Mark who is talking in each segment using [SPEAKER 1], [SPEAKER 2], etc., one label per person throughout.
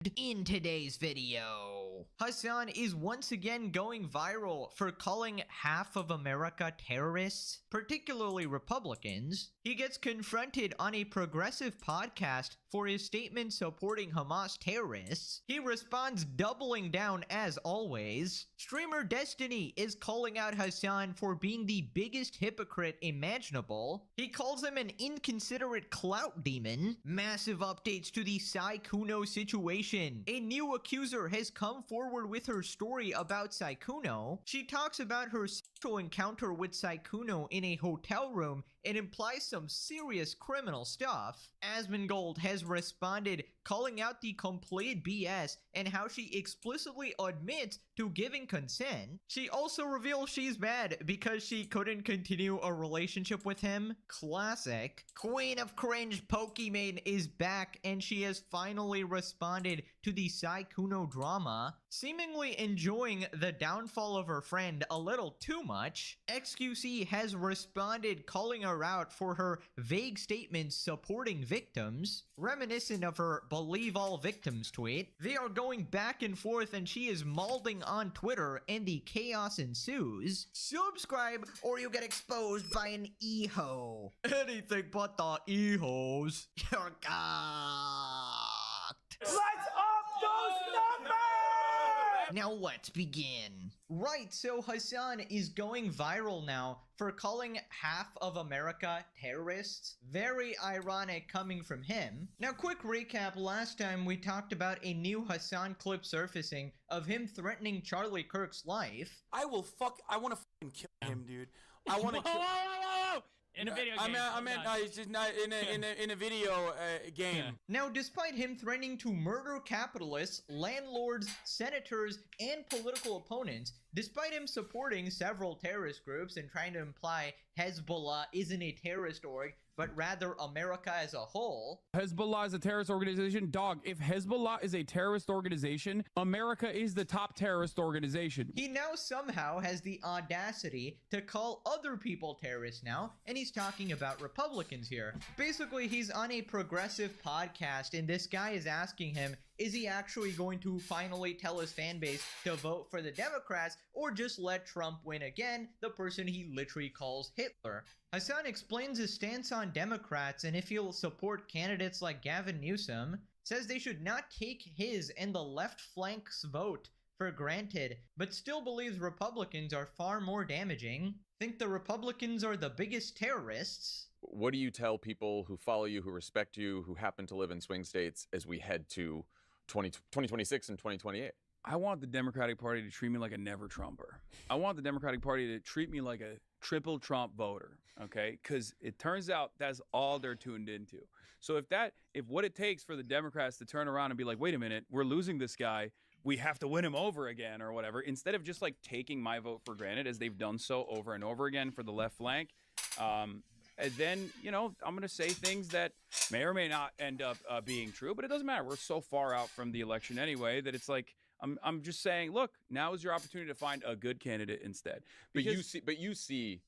[SPEAKER 1] In today's video, Hasan is once again going viral for calling half of America terrorists, particularly Republicans. He gets confronted on a progressive podcast for his statement supporting Hamas terrorists. He responds doubling down as always. Streamer Destiny is calling out Hasan for being the biggest hypocrite imaginable. He calls him an inconsiderate clout demon. Massive updates to the Sai Kuno situation. A new accuser has come forward with her story about Sai Kuno. She talks about her sexual encounter with Sai Kuno in a hotel room and implies some serious criminal stuff. Asmongold has responded, calling out the complete BS and how she explicitly admits to giving consent. She also reveals she's mad because she couldn't continue a relationship with him. Classic. Queen of Cringe Pokimane is back and she has finally responded to the Sai Kuno drama, seemingly enjoying the downfall of her friend a little too much. XQC has responded, calling her out for her vague statements supporting victims, reminiscent of her Believe All Victims tweet. They are going back and forth and she is mauling on Twitter and the chaos ensues. Subscribe or you get exposed by an e-ho. Anything but the e-hos. You're cocked.
[SPEAKER 2] Let's up those numbers!
[SPEAKER 1] Now let's begin. Right, so Hasan is going viral now for calling half of America terrorists. Very ironic coming from him. Now, quick recap. Last time we talked about a new Hasan clip surfacing of him threatening Charlie Kirk's life.
[SPEAKER 2] I want to fucking kill him, dude. I want to kill.
[SPEAKER 3] Whoa! In a video game.
[SPEAKER 2] I meant it's just not in a video game.
[SPEAKER 3] Yeah.
[SPEAKER 1] Now, despite him threatening to murder capitalists, landlords, senators, and political opponents, despite him supporting several terrorist groups and trying to imply Hezbollah isn't a terrorist org, but rather America as a whole.
[SPEAKER 4] Hezbollah is a terrorist organization. Dog, if Hezbollah is a terrorist organization, America is the top terrorist organization.
[SPEAKER 1] He now somehow has the audacity to call other people terrorists now, and he's talking about Republicans here. Basically, he's on a progressive podcast, and this guy is asking him, is he actually going to finally tell his fan base to vote for the Democrats or just let Trump win again, the person he literally calls Hitler? Hasan explains his stance on Democrats and if he'll support candidates like Gavin Newsom, says they should not take his and the left flank's vote for granted, but still believes Republicans are far more damaging. Think the Republicans are the biggest terrorists.
[SPEAKER 5] What do you tell people who follow you, who respect you, who happen to live in swing states as we head to 2026 and 2028?
[SPEAKER 4] I want the Democratic Party to treat me like a never Trumper. I want the Democratic Party to treat me like a triple Trump voter, okay? Because it turns out that's all they're tuned into. So if what it takes for the Democrats to turn around and be like, wait a minute, we're losing this guy, we have to win him over again or whatever, instead of just like taking my vote for granted as they've done so over and over again for the left flank, and then, you know, I'm going to say things that may or may not end up being true, but it doesn't matter. We're so far out from the election anyway that it's like, I'm just saying, look, now is your opportunity to find a good candidate instead.
[SPEAKER 5] But you see,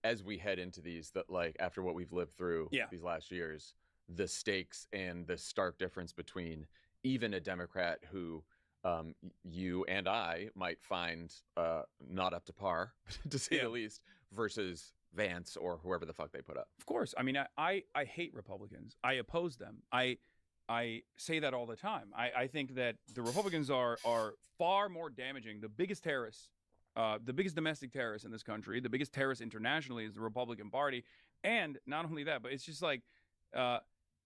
[SPEAKER 5] as we head into these, that like after what we've lived through these last years, the stakes and the stark difference between even a Democrat who you and I might find not up to par, to say the least, versus Vance or whoever the fuck they put up.
[SPEAKER 4] Of course. I mean, I hate Republicans. I oppose them. I say that all the time. I think that the Republicans are far more damaging. The biggest terrorists, the biggest domestic terrorists in this country, the biggest terrorist internationally is the Republican Party. And not only that, but it's just like I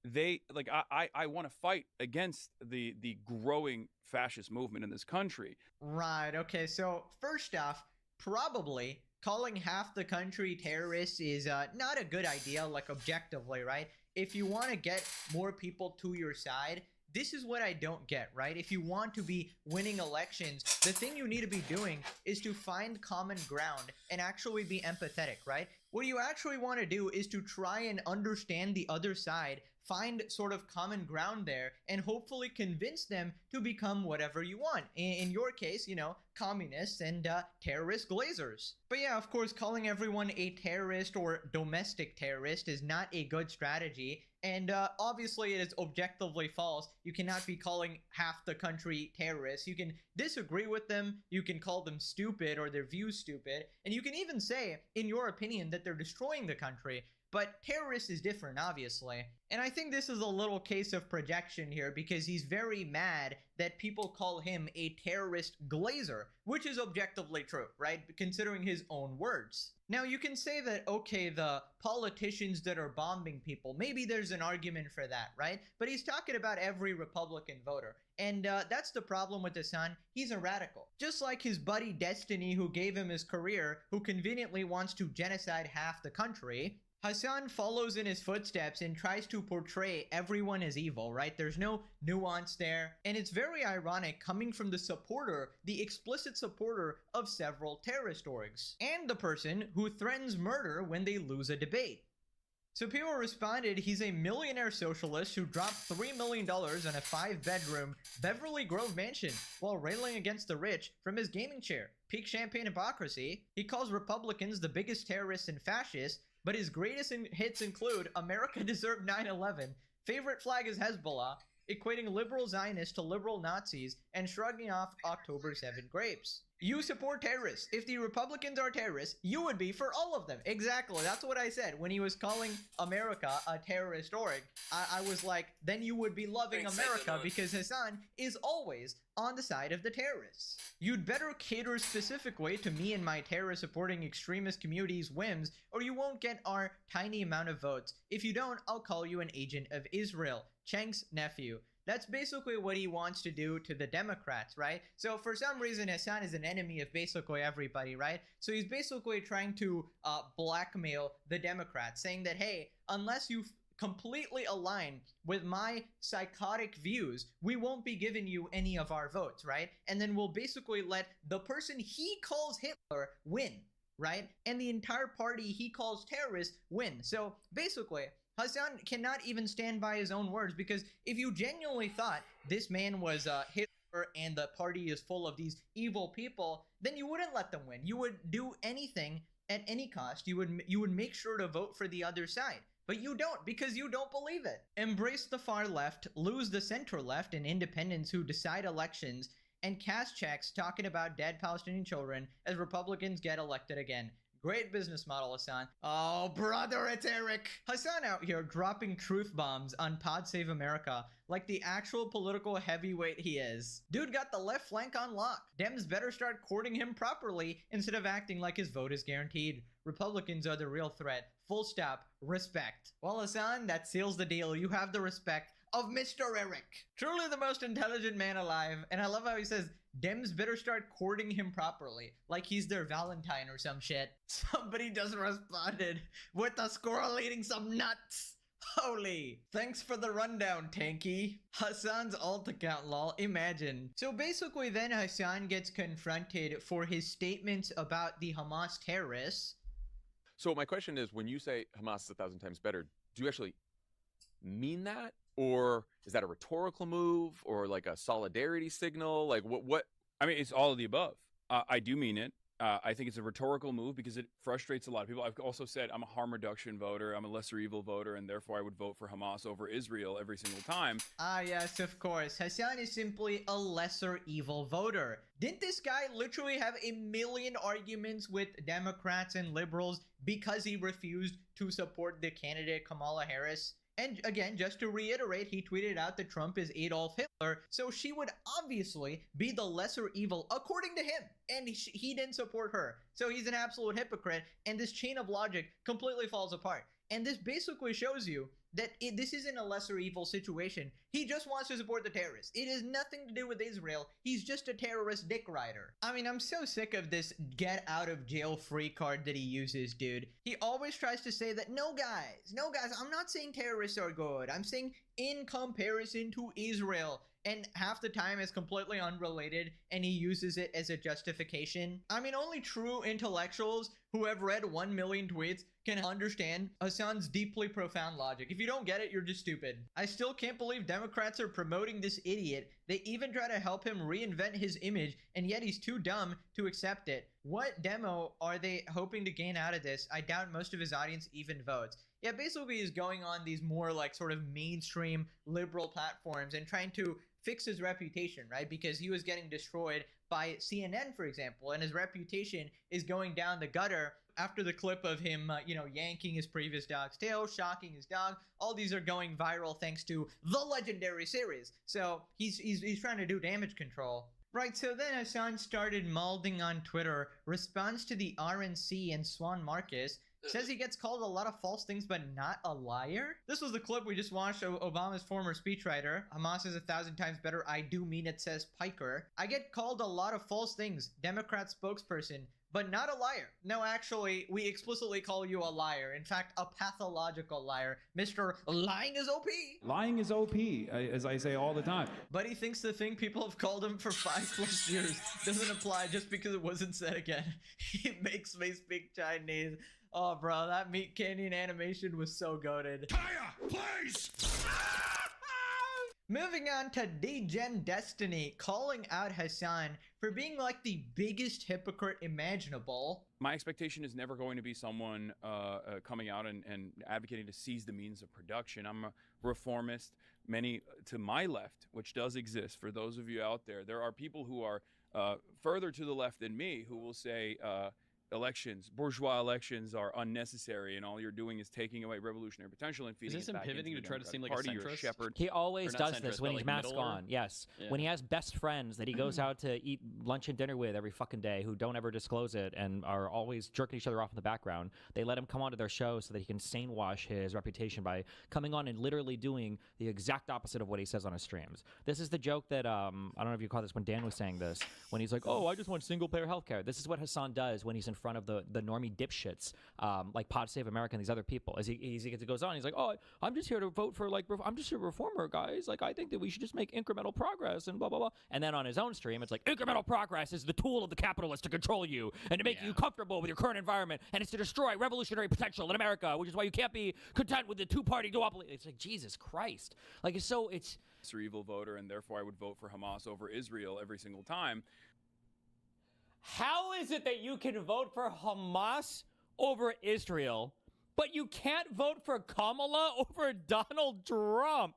[SPEAKER 4] want to fight against the growing fascist movement in this country.
[SPEAKER 1] Right, okay, so first off, probably calling half the country terrorists is not a good idea, like objectively, right? If you want to get more people to your side, this is what I don't get, right? If you want to be winning elections, the thing you need to be doing is to find common ground and actually be empathetic, right? What you actually want to do is to try and understand the other side, find sort of common ground there, and hopefully convince them to become whatever you want. In your case, you know, communists and terrorist glazers. But yeah, of course, calling everyone a terrorist or domestic terrorist is not a good strategy. And obviously it is objectively false. You cannot be calling half the country terrorists. You can disagree with them, you can call them stupid or their views stupid, and you can even say, in your opinion, that they're destroying the country. But terrorist is different, obviously. And I think this is a little case of projection here because he's very mad that people call him a terrorist glazer, which is objectively true, right? Considering his own words. Now, you can say that, okay, the politicians that are bombing people, maybe there's an argument for that, right? But he's talking about every Republican voter. And that's the problem with Hasan. He's a radical. Just like his buddy Destiny, who gave him his career, who conveniently wants to genocide half the country, Hasan follows in his footsteps and tries to portray everyone as evil, right? There's no nuance there. And it's very ironic coming from the supporter, the explicit supporter of several terrorist orgs, and the person who threatens murder when they lose a debate. So people responded, he's a millionaire socialist who dropped $3 million on a 5-bedroom Beverly Grove mansion while railing against the rich from his gaming chair. Peak champagne hypocrisy. He calls Republicans the biggest terrorists and fascists, but his greatest hits include America deserved 9/11, favorite flag is Hezbollah, equating liberal Zionists to liberal Nazis, and shrugging off October 7 grapes. You support terrorists. If the Republicans are terrorists, you would be for all of them. Exactly. That's what I said. When he was calling America a terrorist org, I was like, then you would be loving America because Hasan is always on the side of the terrorists. You'd better cater specifically to me and my terror-supporting extremist community's whims, or you won't get our tiny amount of votes. If you don't, I'll call you an agent of Israel. Cheng's nephew. That's basically what he wants to do to the Democrats, right? So for some reason, Hasan is an enemy of basically everybody, right? So he's basically trying to blackmail the Democrats, saying that, hey, unless you completely align with my psychotic views, we won't be giving you any of our votes, right? And then we'll basically let the person he calls Hitler win, right? And the entire party he calls terrorists win. So basically, Hasan cannot even stand by his own words, because if you genuinely thought this man was Hitler and the party is full of these evil people, then you wouldn't let them win. You would do anything at any cost. You would make sure to vote for the other side. But you don't, because you don't believe it. Embrace the far left, lose the center left and independents who decide elections, and cast checks talking about dead Palestinian children as Republicans get elected again. Great business model, Hasan. Oh, brother, it's Eric. Hasan out here dropping truth bombs on Pod Save America like the actual political heavyweight he is. Dude got the left flank on lock. Dems better start courting him properly instead of acting like his vote is guaranteed. Republicans are the real threat. Full stop. Respect. Well, Hasan, that seals the deal. You have the respect of Mr. Eric. Truly the most intelligent man alive. And I love how he says, Dems better start courting him properly, like he's their Valentine or some shit. Somebody just responded with a squirrel eating some nuts. Holy. Thanks for the rundown, Tanky. Hasan's alt account, lol. Imagine. So basically then Hasan gets confronted for his statements about the Hamas terrorists.
[SPEAKER 5] So my question is, when you say Hamas is 1,000 times better, do you actually mean that? Or is that a rhetorical move or like a solidarity signal? Like what?
[SPEAKER 4] I mean, it's all of the above. I do mean it. I think it's a rhetorical move because it frustrates a lot of people. I've also said I'm a harm reduction voter. I'm a lesser evil voter, and therefore I would vote for Hamas over Israel every single time.
[SPEAKER 1] Ah, yes, of course. Hasan is simply a lesser evil voter. Didn't this guy literally have a million arguments with Democrats and liberals because he refused to support the candidate Kamala Harris? And again, just to reiterate, he tweeted out that Trump is Adolf Hitler, so she would obviously be the lesser evil according to him, and he didn't support her. So he's an absolute hypocrite, and this chain of logic completely falls apart. And this basically shows you that this isn't a lesser evil situation. He just wants to support the terrorists. It has nothing to do with Israel. He's just a terrorist dick rider. I mean, I'm so sick of this get out of jail free card that he uses, dude. He always tries to say that, no guys, I'm not saying terrorists are good. I'm saying in comparison to Israel. And half the time it's completely unrelated and he uses it as a justification. I mean, only true intellectuals who have read 1 million tweets can understand Hassan's deeply profound logic. If you don't get it, you're just stupid. I still can't believe Democrats are promoting this idiot. They even try to help him reinvent his image, and yet he's too dumb to accept it. What demo are they hoping to gain out of this? I doubt most of his audience even votes. Yeah, basically he's going on these more like sort of mainstream liberal platforms and trying to fix his reputation, right? Because he was getting destroyed by CNN, for example, and his reputation is going down the gutter after the clip of him, yanking his previous dog's tail, shocking his dog. All these are going viral thanks to the legendary series. So he's trying to do damage control. Right, so then Hassan started molding on Twitter, responds to the RNC and Swan Marcus, says he gets called a lot of false things but not a liar. This was the clip we just watched of Obama's former speechwriter. Hamas is 1,000 times better, I do mean it, says Piker. I get called a lot of false things, Democrat spokesperson, but not a liar. No, actually, we explicitly call you a liar. In fact, a pathological liar. Mr. Lying is OP.
[SPEAKER 6] Lying is OP, as I say all the time.
[SPEAKER 1] But he thinks the thing people have called him for 5+ years doesn't apply just because it wasn't said again. He makes me speak Chinese. Oh, bro, that Meat Canyon animation was so goated.
[SPEAKER 7] Kaya, please!
[SPEAKER 1] Moving on to Degen Destiny, calling out Hassan for being like the biggest hypocrite imaginable.
[SPEAKER 4] My expectation is never going to be someone coming out and advocating to seize the means of production. I'm a reformist. Many to my left, which does exist for those of you out there, there are people who are further to the left than me who will say bourgeois elections are unnecessary, and all you're doing is taking away revolutionary potential and feeding it back into the
[SPEAKER 8] pivoting to try to seem like a
[SPEAKER 4] Party. You're
[SPEAKER 8] centrist?
[SPEAKER 4] shepherd.
[SPEAKER 9] He always
[SPEAKER 8] Or not
[SPEAKER 9] does this
[SPEAKER 8] centrist,
[SPEAKER 9] when
[SPEAKER 8] but
[SPEAKER 9] he's
[SPEAKER 8] like
[SPEAKER 9] mask
[SPEAKER 8] middle or-
[SPEAKER 9] on. Yes.
[SPEAKER 8] Yeah.
[SPEAKER 9] When he has best friends that he goes out to eat lunch and dinner with every fucking day who don't ever disclose it and are always jerking each other off in the background. They let him come onto their show so that he can stain wash his reputation by coming on and literally doing the exact opposite of what he says on his streams. This is the joke that, I don't know if you caught this when Dan was saying this, when he's like, oh, I just want single-payer healthcare. This is what Hassan does when he's in front of the normie dipshits, like Pod Save America and these other people. As he goes on, he's like, oh, I'm just here to vote for, like, I'm just a reformer, guys. Like, I think that we should just make incremental progress and blah, blah, blah. And then on his own stream, it's like, incremental progress is the tool of the capitalist to control you and to make you comfortable with your current environment, and it's to destroy revolutionary potential in America, which is why you can't be content with the two-party duopoly. It's like, Jesus Christ. Like, it's
[SPEAKER 4] Or evil voter, and therefore I would vote for Hamas over Israel every single time.
[SPEAKER 9] How is it that you can vote for Hamas over Israel, but you can't vote for Kamala over Donald Trump?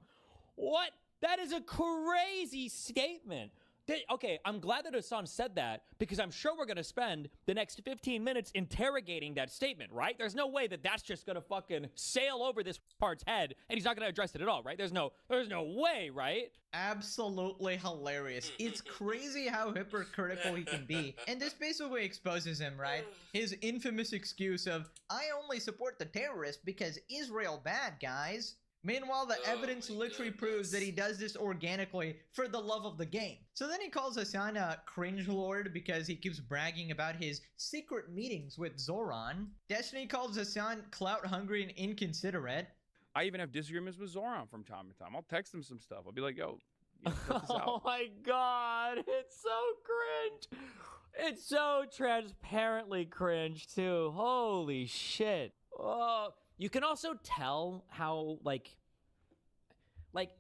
[SPEAKER 9] What? That is a crazy statement. Okay, I'm glad that Hassan said that, because I'm sure we're going to spend the next 15 minutes interrogating that statement, right? There's no way that that's just going to fucking sail over this part's head and he's not going to address it at all, right? There's no way, right?
[SPEAKER 1] Absolutely hilarious. It's crazy how hypocritical he can be. And this basically exposes him, right? His infamous excuse of, I only support the terrorists because Israel bad, guys. Meanwhile, the evidence literally proves that he does this organically for the love of the game. So then he calls Hassan a cringe lord because he keeps bragging about his secret meetings with Zoran. Destiny calls Hassan clout hungry and inconsiderate.
[SPEAKER 4] I even have disagreements with Zoran from time to time. I'll text him some stuff. I'll be like, yo, cut this out.
[SPEAKER 9] Oh my God, it's so cringe. It's so transparently cringe too. Holy shit. Oh, you can also tell how, like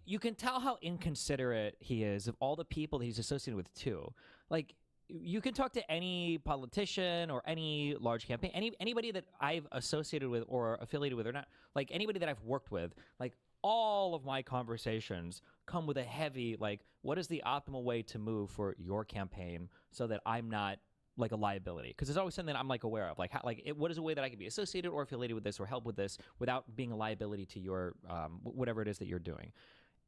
[SPEAKER 9] you can tell how inconsiderate he is of all the people that he's associated with too. Like, you can talk to any politician or any large campaign, anybody that I've associated with or affiliated with or not, like anybody that I've worked with, like all of my conversations come with a heavy, like, what is the optimal way to move for your campaign so that I'm not like a liability? Because there's always something that I'm like aware of, like what is a way that I can be associated or affiliated with this or help with this without being a liability to your whatever it is that you're doing.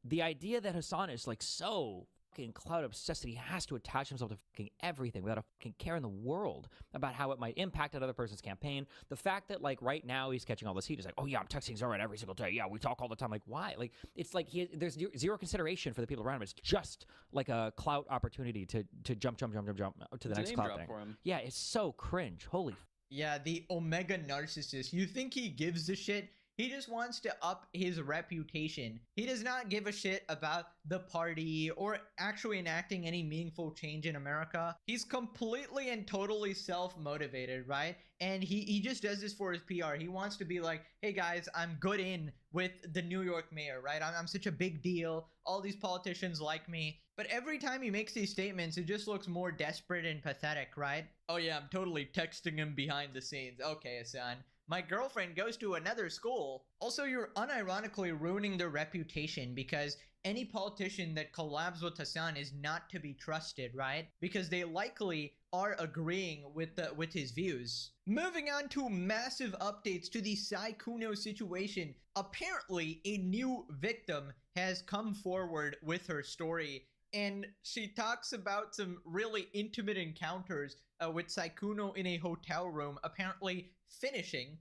[SPEAKER 9] The idea that Hassan is like so fucking cloud obsessed that he has to attach himself to fucking everything without a fucking care in the world about how it might impact another person's campaign. The fact that like right now he's catching all this heat is like, oh yeah, I'm texting Zoran every single day. Yeah, we talk all the time. Like, why? Like, it's like there's zero consideration for the people around him. It's just like a clout opportunity to jump to the next clout thing. Yeah, it's so cringe. Holy.
[SPEAKER 1] Yeah, the Omega narcissist. You think he gives a shit He just wants to up his reputation. He does not give a shit about the party or actually enacting any meaningful change in America. He's completely and totally self-motivated, right? And he just does this for his PR. He wants to be like, hey guys, I'm good in with the New York mayor, right? I'm such a big deal. All these politicians like me. But every time he makes these statements, it just looks more desperate and pathetic, right? Oh yeah, I'm totally texting him behind the scenes. Okay, Hasan. My girlfriend goes to another school. Also, you're unironically ruining their reputation because any politician that collabs with Hasan is not to be trusted, right? Because they likely are agreeing with his views. Moving on to massive updates to the Sykkuno situation. Apparently, a new victim has come forward with her story, and she talks about some really intimate encounters with Sykkuno in a hotel room, apparently finishing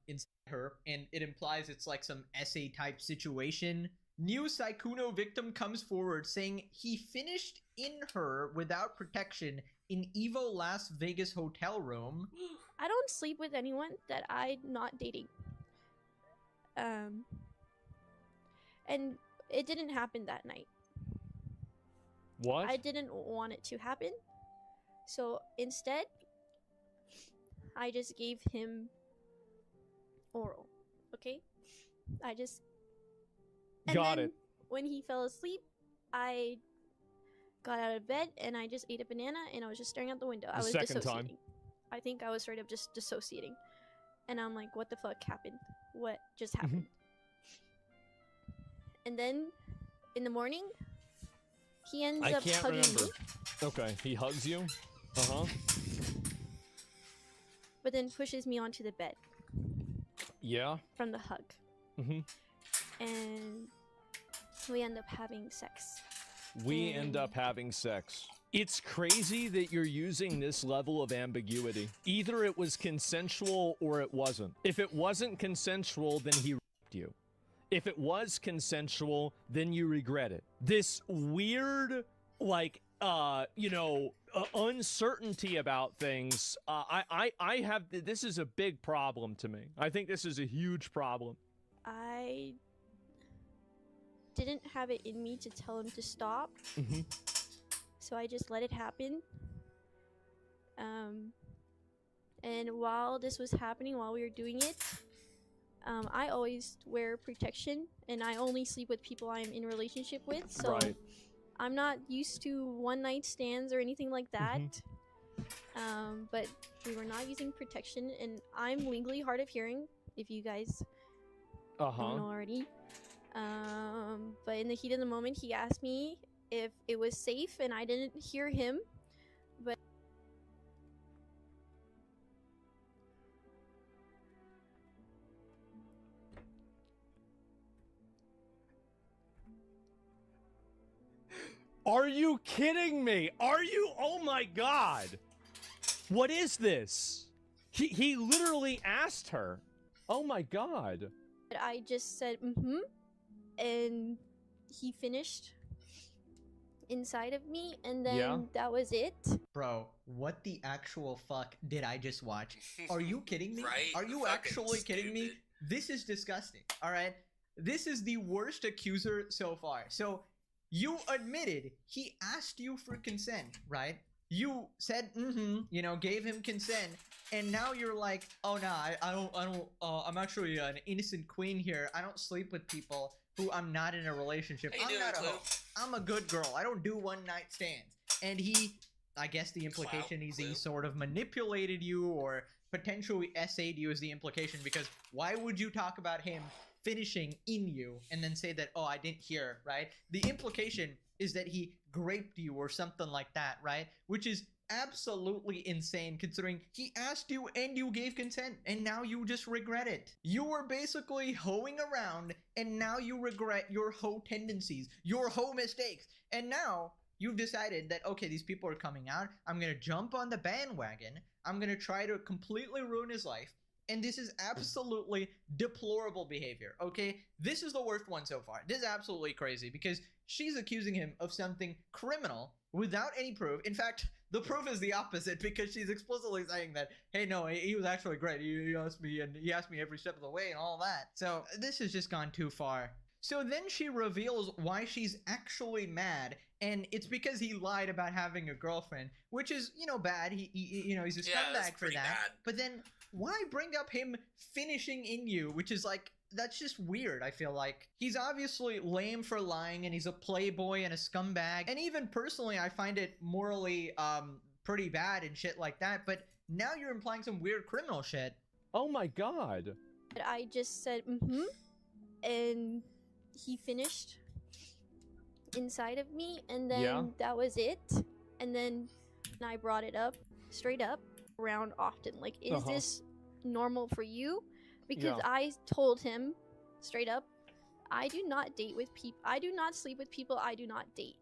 [SPEAKER 1] inside her, and it implies it's like some essay type situation. New Sykkuno victim comes forward saying he finished in her without protection in Evo Las Vegas hotel room.
[SPEAKER 7] I don't sleep with anyone that I'm not dating. And it didn't happen that night.
[SPEAKER 8] What?
[SPEAKER 7] I didn't want it to happen. So instead, I just gave him oral. Okay?
[SPEAKER 8] Got it.
[SPEAKER 7] When he fell asleep, I got out of bed and I just ate a banana and I was just staring out the window. I was
[SPEAKER 8] second
[SPEAKER 7] dissociating.
[SPEAKER 8] time.
[SPEAKER 7] I think I was straight up just dissociating. And I'm like, what the fuck happened? What just happened? And then in the morning, he ends up hugging me.
[SPEAKER 8] Okay, he hugs you. Uh-huh.
[SPEAKER 7] But then pushes me onto the bed
[SPEAKER 8] Yeah.
[SPEAKER 7] from the hug.
[SPEAKER 8] Mm-hmm.
[SPEAKER 7] And we end up having sex.
[SPEAKER 8] We end up having sex. It's crazy that you're using this level of ambiguity. Either it was consensual or it wasn't. If it wasn't consensual, then he raped you. If it was consensual, then you regret it. This weird, like, uncertainty about things. I have, this is a big problem to me. I think this is a huge problem.
[SPEAKER 7] I didn't have it in me to tell him to stop.
[SPEAKER 8] Mm-hmm.
[SPEAKER 7] So I just let it happen. And while this was happening, while we were doing it, I always wear protection, and I only sleep with people I'm in relationship with. So
[SPEAKER 8] Right.
[SPEAKER 7] I'm not used to one-night stands or anything like that. But we were not using protection, and I'm legally hard of hearing, if you guys don't know already. But in the heat of the moment, he asked me if it was safe, and I didn't hear him. But
[SPEAKER 8] Are you kidding me? Are you? Oh my God. What is this? He literally asked her. Oh my God.
[SPEAKER 7] I just said, mm-hmm. And he finished inside of me, and then that was it.
[SPEAKER 1] Bro, what the actual fuck did I just watch? Are you kidding me?
[SPEAKER 10] Right?
[SPEAKER 1] Are you actually kidding me? This is disgusting, alright? This is the worst accuser so far. So, you admitted he asked you for consent, right? You said, gave him consent, and now you're like, oh nah, I'm actually an innocent queen here. I don't sleep with people who I'm not in a relationship. I'm not a hoe. I'm a good girl. I don't do one-night stands. And I guess the implication is he sort of manipulated you or potentially essayed you is the implication, because why would you talk about him finishing in you and then say that, oh, I didn't hear, right? The implication is that he graped you or something like that, right? Which is absolutely insane considering he asked you and you gave consent, and now you just regret it. You were basically hoeing around, and now you regret your hoe tendencies, your hoe mistakes, and now you've decided that, okay, these people are coming out, I'm gonna jump on the bandwagon, I'm gonna try to completely ruin his life, And this is absolutely deplorable behavior, okay? This is the worst one so far. This is absolutely crazy because she's accusing him of something criminal without any proof. In fact, the proof is the opposite because she's explicitly saying that, hey, no, he was actually great. He asked me, and he asked me every step of the way and all that. So this has just gone too far. So then she reveals why she's actually mad, and it's because he lied about having a girlfriend, which is, you know, bad. You know, he's a scumbag for that.
[SPEAKER 10] Bad.
[SPEAKER 1] But then why bring up him finishing in you, which is like, that's just weird, I feel like. He's obviously lame for lying, and he's a playboy and a scumbag. And even personally, I find it morally pretty bad and shit like that. But now you're implying some weird criminal shit.
[SPEAKER 8] Oh my god.
[SPEAKER 7] I just said, and he finished inside of me, and then that was it. And then I brought it up, straight up, around often. Like, is this normal for you? Because I told him straight up, I do not date with people. I do not sleep with people I do not date.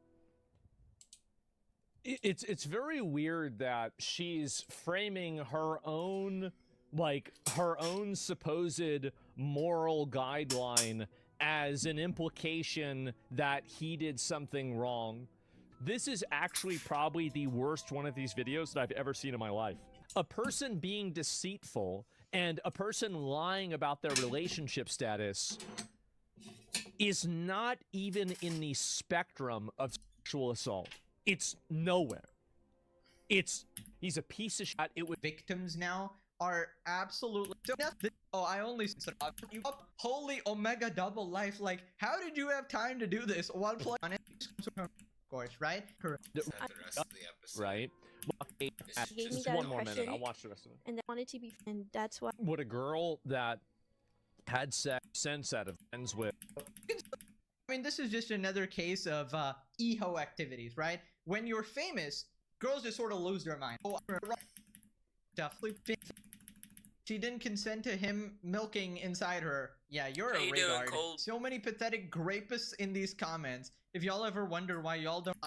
[SPEAKER 8] It's very weird that she's framing her own, like, her own supposed moral guideline as an implication that he did something wrong. This is actually probably the worst one of these videos that I've ever seen in my life. A person being deceitful and a person lying about their relationship status is not even in the spectrum of sexual assault. It's nowhere. He's a piece of shit. It was
[SPEAKER 1] Victims now are absolutely I only said you up. Holy Omega double life. Like, how did you have time to do this while playing on it? Of course, right? Correct.
[SPEAKER 10] The rest of the episode.
[SPEAKER 8] right.
[SPEAKER 7] She gave me
[SPEAKER 8] Just
[SPEAKER 7] that
[SPEAKER 8] one more minute.
[SPEAKER 7] impression,
[SPEAKER 8] I'll watch the rest of it.
[SPEAKER 7] and I wanted to be, and that's why.
[SPEAKER 8] Would a girl that had sense out of ends with
[SPEAKER 1] I mean, this is just another case of EHO activities, right? When you're famous, girls just sort of lose their mind. Oh, she didn't consent to him milking inside her. Yeah, you're
[SPEAKER 10] How
[SPEAKER 1] a
[SPEAKER 10] you doing,
[SPEAKER 1] regard.
[SPEAKER 10] Cold?
[SPEAKER 1] So many pathetic grapists in these comments. If y'all ever wonder why y'all don't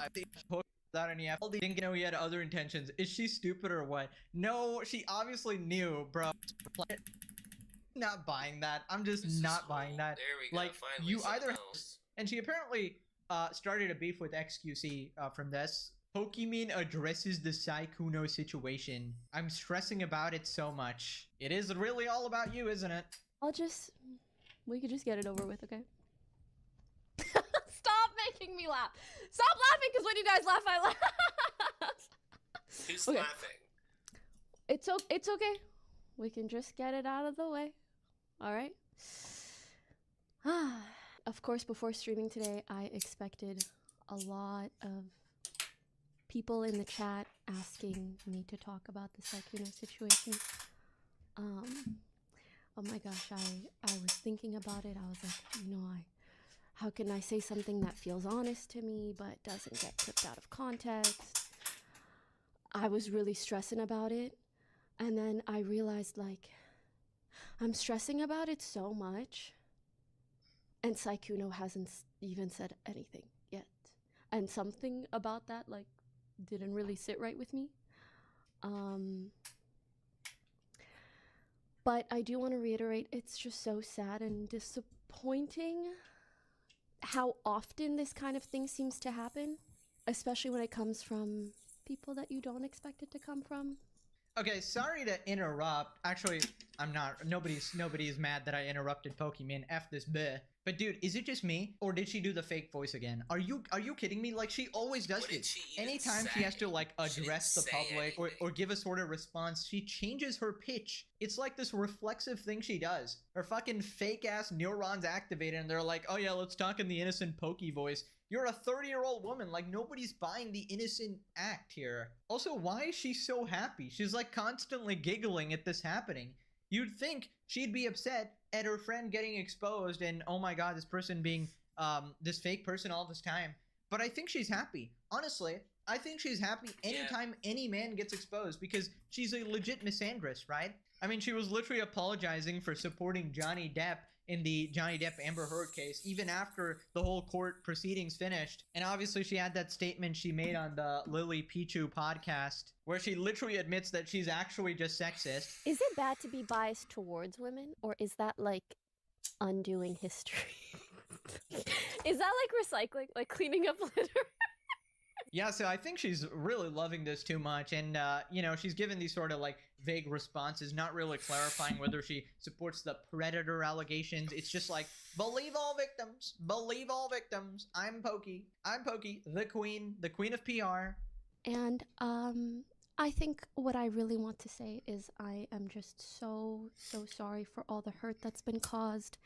[SPEAKER 1] without any effort, didn't know he had other intentions. Is she stupid or what? No, she obviously knew, bro. Not buying that. I'm just not buying that.
[SPEAKER 10] There we go.
[SPEAKER 1] Like,
[SPEAKER 10] Finally,
[SPEAKER 1] you
[SPEAKER 10] something
[SPEAKER 1] either
[SPEAKER 10] else.
[SPEAKER 1] and she apparently started a beef with XQC from this. Pokimane addresses the Sykkuno situation. I'm stressing about it so much. It is really all about you, isn't it?
[SPEAKER 11] We could just get it over with, okay? Stop making me laugh. Stop laughing, because when you guys laugh, I laugh.
[SPEAKER 10] Who's
[SPEAKER 11] Okay.
[SPEAKER 10] laughing?
[SPEAKER 11] It's okay. We can just get it out of the way. All right? Of course, before streaming today, I expected a lot of people in the chat asking me to talk about the Sykkuno situation. Oh my gosh, I was thinking about it. I was like, you know, how can I say something that feels honest to me but doesn't get clipped out of context? I was really stressing about it. And then I realized, like, I'm stressing about it so much, and Sykkuno hasn't even said anything yet. And something about that, like, didn't really sit right with me. But I do want to reiterate, it's just so sad and disappointing how often this kind of thing seems to happen, especially when it comes from people that you don't expect it to come from.
[SPEAKER 1] Okay, sorry to interrupt. Actually, I'm not. Nobody's mad that I interrupted Pokimane. F this bleh. But dude, is it just me, or did she do the fake voice again? Are you kidding me? Like, she always does
[SPEAKER 10] What did
[SPEAKER 1] this.
[SPEAKER 10] she even
[SPEAKER 1] Anytime she has to,
[SPEAKER 10] say?
[SPEAKER 1] like,
[SPEAKER 10] She didn't
[SPEAKER 1] address the
[SPEAKER 10] say
[SPEAKER 1] public or
[SPEAKER 10] anything.
[SPEAKER 1] give a sort of response, she changes her pitch. It's like this reflexive thing she does. Her fucking fake ass neurons activated, and they're like, oh yeah, let's talk in the innocent Poki voice. You're a 30-year-old woman. Like, nobody's buying the innocent act here. Also, why is she so happy? She's like constantly giggling at this happening. You'd think she'd be upset at her friend getting exposed and, oh my god, this person being this fake person all this time. But I think she's happy. Honestly, I think she's happy anytime any man gets exposed because she's a legit misandrist, right? I mean, she was literally apologizing for supporting Johnny Depp in the Johnny Depp Amber Heard case, even after the whole court proceedings finished. And obviously she had that statement she made on the Lily Pichu podcast where she literally admits that she's actually just sexist.
[SPEAKER 11] Is it bad to be biased towards women, or is that like undoing history? Is that like recycling, like cleaning up litter?
[SPEAKER 1] Yeah, so I think she's really loving this too much, and you know, she's given these sort of like vague responses, not really clarifying whether she supports the predator allegations. It's just like, believe all victims, believe all victims. I'm Pokey, the queen of PR.
[SPEAKER 11] And I think what I really want to say is I am just so sorry for all the hurt that's been caused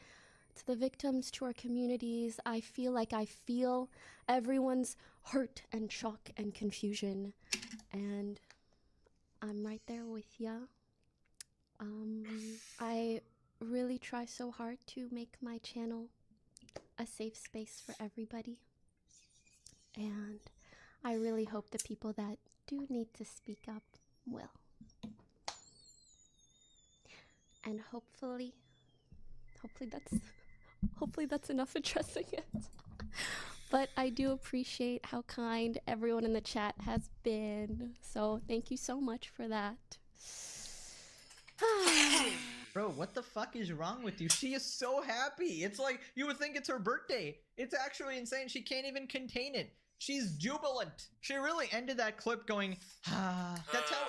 [SPEAKER 11] to the victims, to our communities. I feel everyone's hurt and shock and confusion, and I'm right there with ya. I really try so hard to make my channel a safe space for everybody, and I really hope the people that do need to speak up will. And hopefully that's enough addressing it. But I do appreciate how kind everyone in the chat has been. So thank you so much for that.
[SPEAKER 1] Bro, what the fuck is wrong with you? She is so happy. It's like you would think it's her birthday. It's actually insane. She can't even contain it. She's jubilant. She really ended that clip going, ah.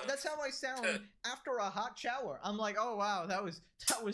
[SPEAKER 1] That's how I sound after a hot shower. I'm like, oh wow, that was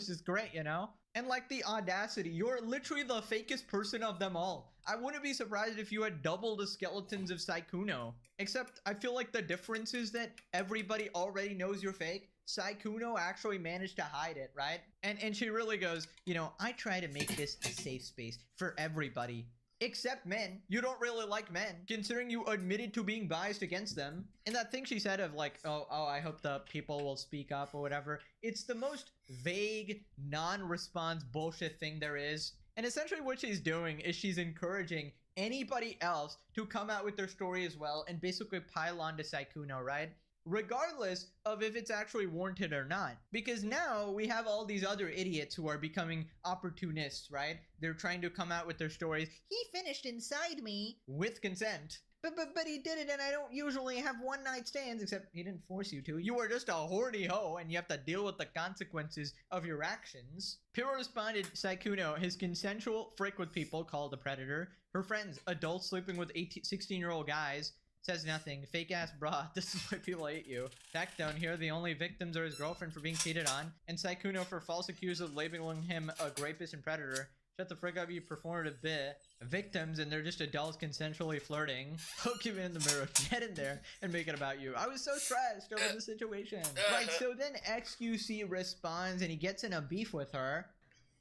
[SPEAKER 1] just great, you know? And like the audacity, you're literally the fakest person of them all. I wouldn't be surprised if you had double the skeletons of Sykkuno. Except I feel like the difference is that everybody already knows you're fake. Sykkuno actually managed to hide it, right? And she really goes, you know, I try to make this a safe space for everybody. Except men. You don't really like men, considering you admitted to being biased against them. And that thing she said of like, oh, I hope the people will speak up or whatever. It's the most vague, non-response bullshit thing there is. And essentially what she's doing is she's encouraging anybody else to come out with their story as well and basically pile on to Sykkuno, right? Regardless of if it's actually warranted or not. Because now we have all these other idiots who are becoming opportunists, right? They're trying to come out with their stories. He finished inside me with consent. But he did it, and I don't usually have one-night stands, except he didn't force you to. You are just a horny hoe, and you have to deal with the consequences of your actions. Pure responded, Sykkuno, his consensual frick with people called a predator. Her friends, adults sleeping with 16-year-old guys. Says nothing. Fake ass bra. This is why people hate you. Back down here, the only victims are his girlfriend for being cheated on, and Sykkuno for false accused of labeling him a rapist and predator. Shut the frick up, you performative bit. Victims, and they're just adults consensually flirting. Poke him in the mirror, get in there, and make it about you. I was so stressed over the situation. Right, so then XQC responds, and he gets in a beef with her.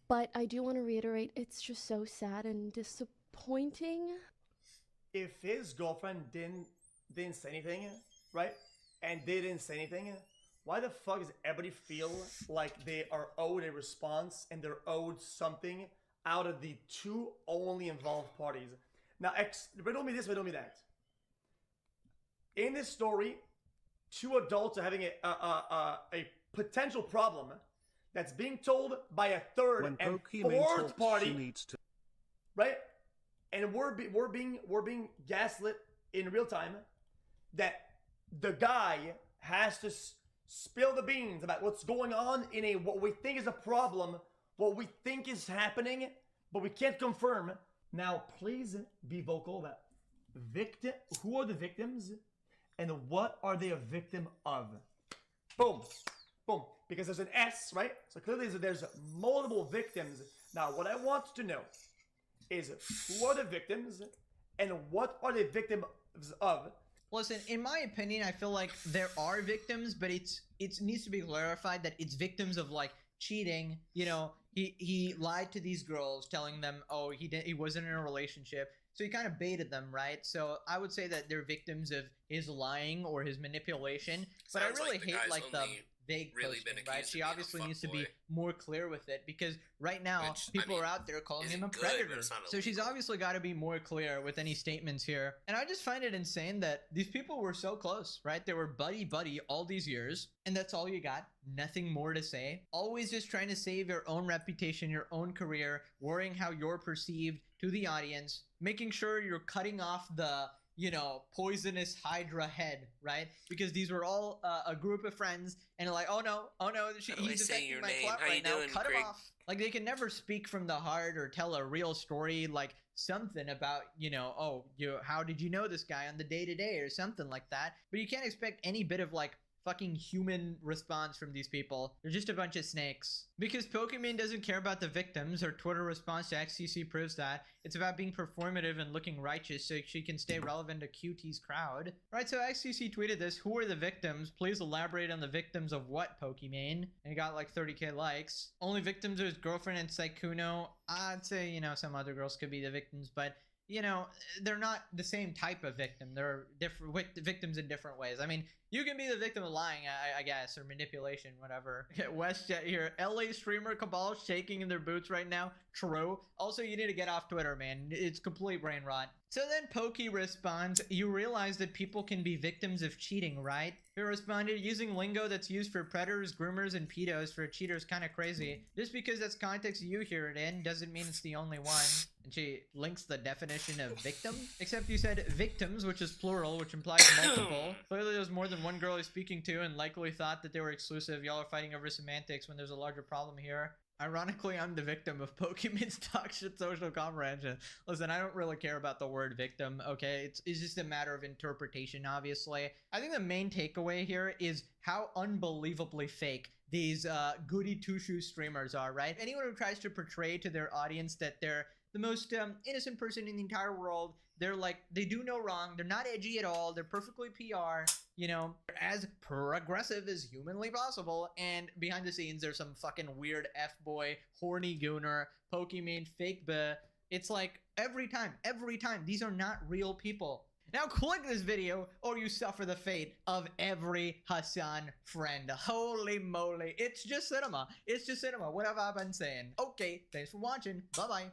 [SPEAKER 11] But I do want to reiterate, it's just so sad and disappointing.
[SPEAKER 12] If his girlfriend didn't say anything, right, and they didn't say anything, why the fuck does everybody feel like they are owed a response and they're owed something out of the two only involved parties? Now, riddle me this, riddle me that. In this story, two adults are having a potential problem that's being told by a third and fourth party, right? And we're being gaslit in real time that the guy has to spill the beans about what's going on in what we think is a problem, what we think is happening, but we can't confirm. Now, please be vocal about who are the victims and what are they a victim of? Boom. Boom. Because there's an S, right? So clearly there's multiple victims. Now, what I want to know is who are the victims and what are they victims of?
[SPEAKER 1] Listen, in my opinion, I feel like there are victims, but it needs to be clarified that it's victims of like cheating. You know, he lied to these girls, telling them, oh, he wasn't in a relationship, so he kind of baited them, right? So I would say that they're victims of his lying or his manipulation. But I really hate like the vague
[SPEAKER 10] really
[SPEAKER 1] posting,
[SPEAKER 10] been
[SPEAKER 1] right?
[SPEAKER 10] accused
[SPEAKER 1] She
[SPEAKER 10] of being a
[SPEAKER 1] obviously needs to be
[SPEAKER 10] fuckboy.
[SPEAKER 1] more clear with it because right now
[SPEAKER 10] Which, I
[SPEAKER 1] people
[SPEAKER 10] mean,
[SPEAKER 1] are out there calling him
[SPEAKER 10] isn't
[SPEAKER 1] a
[SPEAKER 10] good, but
[SPEAKER 1] predator.
[SPEAKER 10] it's not
[SPEAKER 1] So she's
[SPEAKER 10] illegal.
[SPEAKER 1] obviously got to be more clear with any statements here. And I just find it insane that these people were so close, right? They were buddy all these years, and that's all you got. Nothing more to say. Always just trying to save your own reputation, your own career, worrying how you're perceived to the audience, making sure you're cutting off the poisonous Hydra head, right? Because these were all a group of friends, and like, oh no,
[SPEAKER 10] How do I
[SPEAKER 1] he's
[SPEAKER 10] say
[SPEAKER 1] affecting
[SPEAKER 10] your
[SPEAKER 1] my
[SPEAKER 10] name?
[SPEAKER 1] plot
[SPEAKER 10] How you
[SPEAKER 1] right now.
[SPEAKER 10] doing,
[SPEAKER 1] Cut
[SPEAKER 10] Craig?
[SPEAKER 1] him off. Like they can never speak from the heart or tell a real story, like something about how did you know this guy on the day-to-day or something like that. But you can't expect any bit of like fucking human response from these people. They're just a bunch of snakes. Because Pokimane doesn't care about the victims. Her Twitter response to XCC proves that. It's about being performative and looking righteous so she can stay relevant to QT's crowd. Right, so XCC tweeted this. Who are the victims? Please elaborate on the victims of what, Pokimane? And it got like 30k likes. Only victims are his girlfriend and Saikuno. I'd say, some other girls could be the victims, but they're not the same type of victim. They're different victims in different ways. I mean, you can be the victim of lying, I guess, or manipulation, whatever. WestJet here. LA streamer cabal shaking in their boots right now. True. Also, you need to get off Twitter, man. It's complete brain rot. So then Pokey responds, you realize that people can be victims of cheating, right? He responded, using lingo that's used for predators, groomers, and pedos for a cheater is kind of crazy. Just because that's context you hear it in doesn't mean it's the only one. And she links the definition of victim. Except you said victims, which is plural, which implies multiple. Clearly there's more than one girl he's speaking to and likely thought that they were exclusive. Y'all are fighting over semantics when there's a larger problem here. Ironically, I'm the victim of Pokimane's toxic social comprehension. Listen, I don't really care about the word victim, okay? It's just a matter of interpretation, obviously. I think the main takeaway here is how unbelievably fake these goody two-shoes streamers are, right? Anyone who tries to portray to their audience that they're the most innocent person in the entire world, they're like, they do no wrong, they're not edgy at all, they're perfectly PR, they're as progressive as humanly possible, and behind the scenes there's some fucking weird F-boy, horny gooner, Pokimane, fake buh. It's like, every time, these are not real people. Now click this video or you suffer the fate of every Hassan friend. Holy moly, it's just cinema. What have I been saying? Okay, thanks for watching, bye-bye.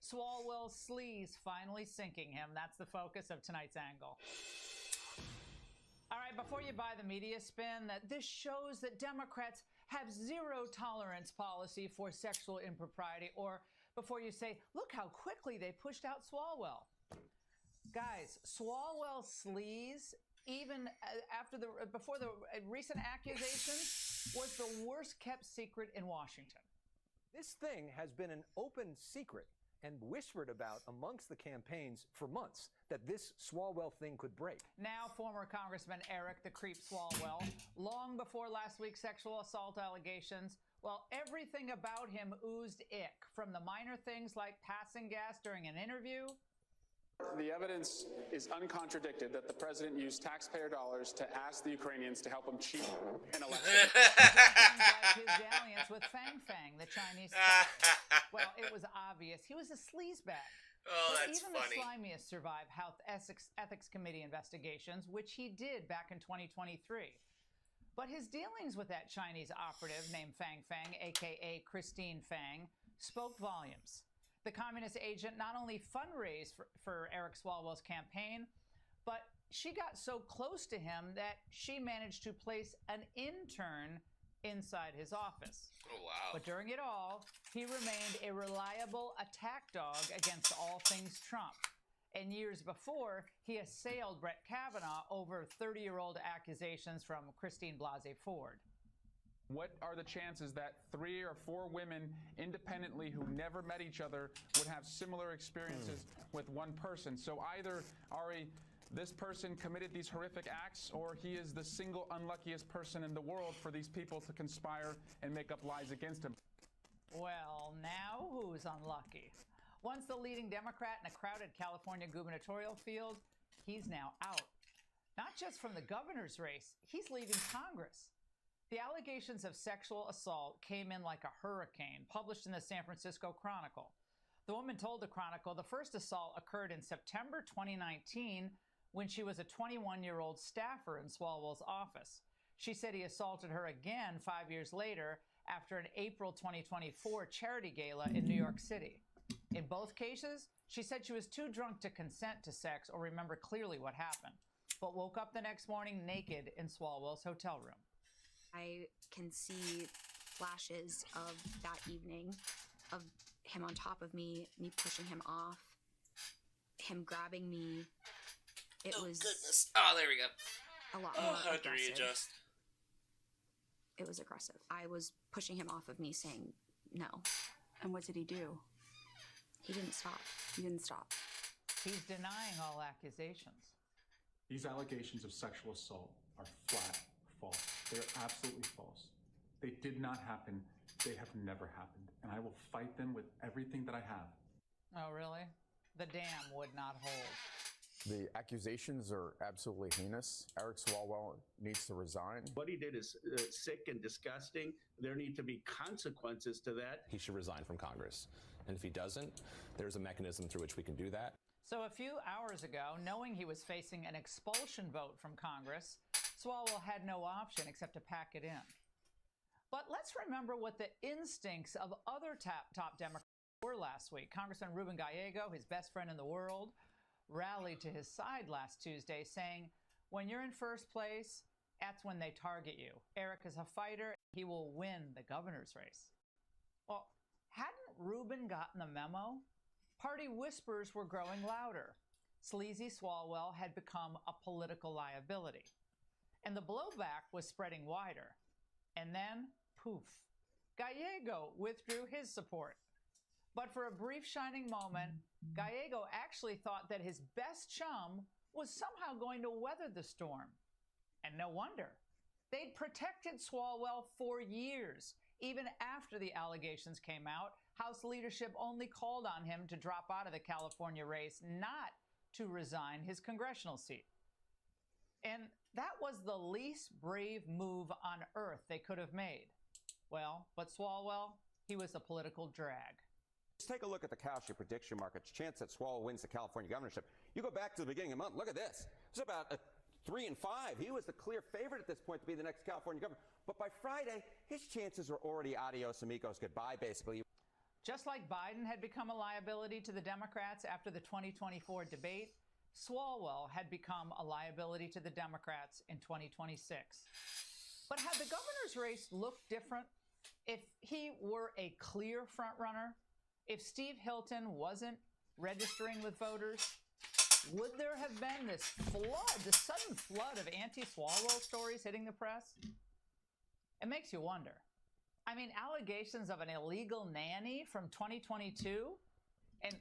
[SPEAKER 13] Swalwell sleaze finally sinking him. That's the focus of tonight's angle. All right, before you buy the media spin that this shows that Democrats have zero tolerance policy for sexual impropriety, or before you say, look how quickly they pushed out Swalwell. Guys, Swalwell sleaze, even before the recent accusations, was the worst kept secret in Washington.
[SPEAKER 14] This thing has been an open secret and whispered about amongst the campaigns for months, that this Swalwell thing could break.
[SPEAKER 13] Now former Congressman Eric the Creep Swalwell, long before last week's sexual assault allegations, well, everything about him oozed ick, from the minor things like passing gas during an interview.
[SPEAKER 15] The evidence is uncontradicted that the president used taxpayer dollars to ask the Ukrainians to help him cheat an election.
[SPEAKER 13] Like his dalliance with Fang Fang, the Chinese spy. Well, it was obvious. He was a sleazebag.
[SPEAKER 10] Oh,
[SPEAKER 13] but
[SPEAKER 10] that's
[SPEAKER 13] even
[SPEAKER 10] funny.
[SPEAKER 13] the slimiest survive House Ethics Committee investigations, which he did back in 2023. But his dealings with that Chinese operative named Fang Fang, a.k.a. Christine Fang, spoke volumes. The communist agent not only fundraised for Eric Swalwell's campaign, but she got so close to him that she managed to place an intern inside his office.
[SPEAKER 10] Oh, wow.
[SPEAKER 13] But during it all, he remained a reliable attack dog against all things Trump. And years before, he assailed Brett Kavanaugh over 30-year-old accusations from Christine Blasey Ford.
[SPEAKER 15] What are the chances that 3 or 4 women independently who never met each other would have similar experiences with one person? So either, Ari, this person committed these horrific acts, or he is the single unluckiest person in the world for these people to conspire and make up lies against him.
[SPEAKER 13] Well, now who's unlucky? Once the leading Democrat in a crowded California gubernatorial field, he's now out. Not just from the governor's race, he's leaving Congress. The allegations of sexual assault came in like a hurricane, published in the San Francisco Chronicle. The woman told the Chronicle the first assault occurred in September 2019 when she was a 21-year-old staffer in Swalwell's office. She said he assaulted her again 5 years later after an April 2024 charity gala in New York City. In both cases, she said she was too drunk to consent to sex or remember clearly what happened, but woke up the next morning naked in Swalwell's hotel room.
[SPEAKER 16] I can see flashes of that evening, of him on top of me pushing him off, him grabbing me. It was
[SPEAKER 10] goodness. Oh, there we go.
[SPEAKER 16] a lot more
[SPEAKER 10] How to
[SPEAKER 16] aggressive.
[SPEAKER 10] readjust.
[SPEAKER 16] It was aggressive. I was pushing him off of me, saying no.
[SPEAKER 17] And what did he do?
[SPEAKER 16] He didn't stop.
[SPEAKER 17] He didn't stop.
[SPEAKER 13] He's denying all accusations.
[SPEAKER 18] These allegations of sexual assault are flat false. They're absolutely false. They did not happen. They have never happened. And I will fight them with everything that I have.
[SPEAKER 13] Oh, really? The dam would not hold.
[SPEAKER 19] The accusations are absolutely heinous. Eric Swalwell needs to resign.
[SPEAKER 20] What he did is sick and disgusting. There need to be consequences to that.
[SPEAKER 21] He should resign from Congress. And if he doesn't, there's a mechanism through which we can do that.
[SPEAKER 13] So a few hours ago, knowing he was facing an expulsion vote from Congress, Swalwell had no option except to pack it in. But let's remember what the instincts of other top Democrats were last week. Congressman Ruben Gallego, his best friend in the world, rallied to his side last Tuesday, saying, when you're in first place, that's when they target you. Eric is a fighter. He will win the governor's race. Well, hadn't Ruben gotten the memo? Party whispers were growing louder. Sleazy Swalwell had become a political liability. And the blowback was spreading wider. And then, poof, Gallego withdrew his support. But for a brief shining moment, Gallego actually thought that his best chum was somehow going to weather the storm. And no wonder. They'd protected Swalwell for years. Even after the allegations came out, House leadership only called on him to drop out of the California race, not to resign his congressional seat. And that was the least brave move on earth they could have made. Well, but Swalwell, he was a political drag.
[SPEAKER 22] Let's take a look at the Kalshi prediction markets. Chance that Swalwell wins the California governorship. You go back to the beginning of the month, look at this. It's about 3 and 5. He was the clear favorite at this point to be the next California governor. But by Friday, his chances are already adios amigos, goodbye, basically.
[SPEAKER 13] Just like Biden had become a liability to the Democrats after the 2024 debate, Swalwell had become a liability to the Democrats in 2026. But had the governor's race looked different if he were a clear frontrunner? If Steve Hilton wasn't registering with voters? Would there have been this sudden flood of anti-Swalwell stories hitting the press? It makes you wonder. I mean, allegations of an illegal nanny from 2022, and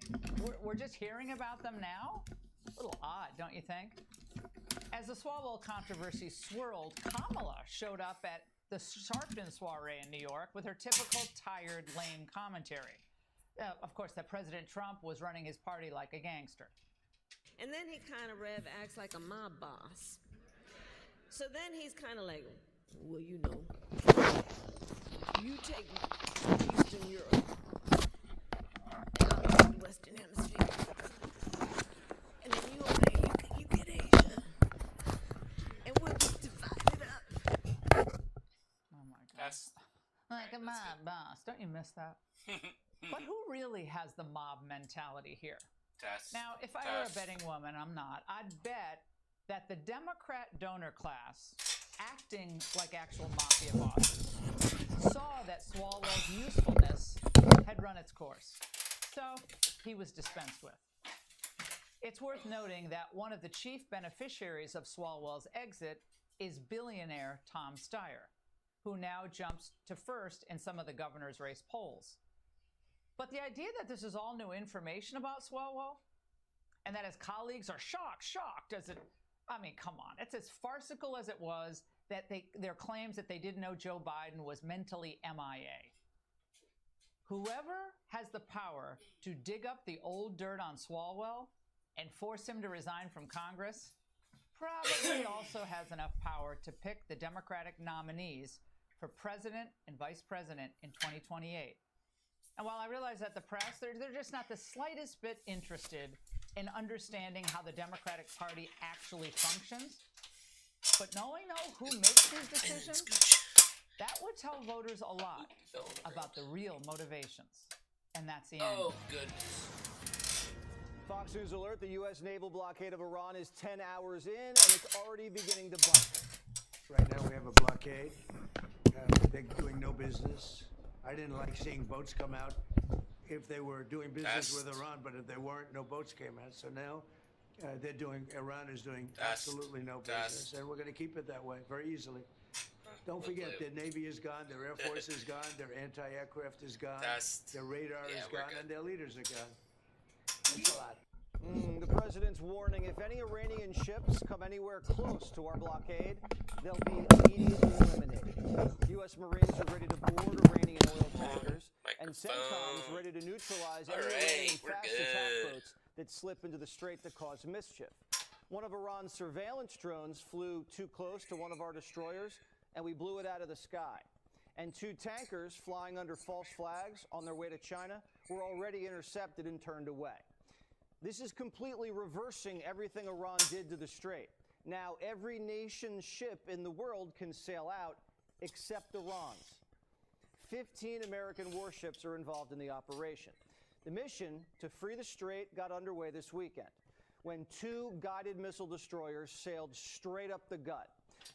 [SPEAKER 13] we're just hearing about them now? A little odd, don't you think? As the Swalwell controversy swirled, Kamala showed up at the Sharpton soiree in New York with her typical tired, lame commentary. Of course, that President Trump was running his party like a gangster.
[SPEAKER 23] And then he kind of acts like a mob boss. So then he's kind of like, well, you know, you take Eastern Europe, and I'll take the Western Hemisphere. And then you over there, you get Asia. And we'll just divide it up.
[SPEAKER 13] Oh my God. Like a mob boss. Don't you miss that? But who really has the mob mentality here? Now, if I were a betting woman, I'm not, I'd bet that the Democrat donor class, acting like actual mafia bosses, saw that Swalwell's usefulness had run its course. So he was dispensed with. It's worth noting that one of the chief beneficiaries of Swalwell's exit is billionaire Tom Steyer, who now jumps to first in some of the governor's race polls. But the idea that this is all new information about Swalwell, and that his colleagues are shocked as it, I mean, come on. It's as farcical as it was that their claims that they didn't know Joe Biden was mentally MIA. Whoever has the power to dig up the old dirt on Swalwell and force him to resign from Congress probably also has enough power to pick the Democratic nominees for president and vice president in 2028. And while I realize that the press, they're just not the slightest bit interested in understanding how the Democratic Party actually functions, but knowing who makes these decisions, that would tell voters a lot about the real motivations. And that's the end.
[SPEAKER 10] Oh, goodness.
[SPEAKER 2] Fox News alert, the U.S. naval blockade of Iran is 10 hours in, and it's already beginning to buckle.
[SPEAKER 3] Right now we have a blockade. They're doing no business. I didn't like seeing boats come out if they were doing business with Iran, but if they weren't, no boats came out. So now Iran is doing absolutely no business, and we're going to keep it that way very easily. Don't forget, their Navy is gone, their Air Force is gone, their anti-aircraft is gone, their radar is gone, and their leaders are gone. Thanks a lot.
[SPEAKER 2] The president's warning, if any Iranian ships come anywhere close to our blockade, they'll be immediately eliminated. U.S. Marines are ready to board Iranian oil tankers, and CENTCOM's ready to neutralize any Iranian fast attack boats that slip into the strait to cause mischief. One of Iran's surveillance drones flew too close to one of our destroyers, and we blew it out of the sky. And 2 tankers flying under false flags on their way to China were already intercepted and turned away. This is completely reversing everything Iran did to the strait. Now, every nation's ship in the world can sail out except Iran's. 15 American warships are involved in the operation. The mission to free the strait got underway this weekend when 2 guided missile destroyers sailed straight up the gut.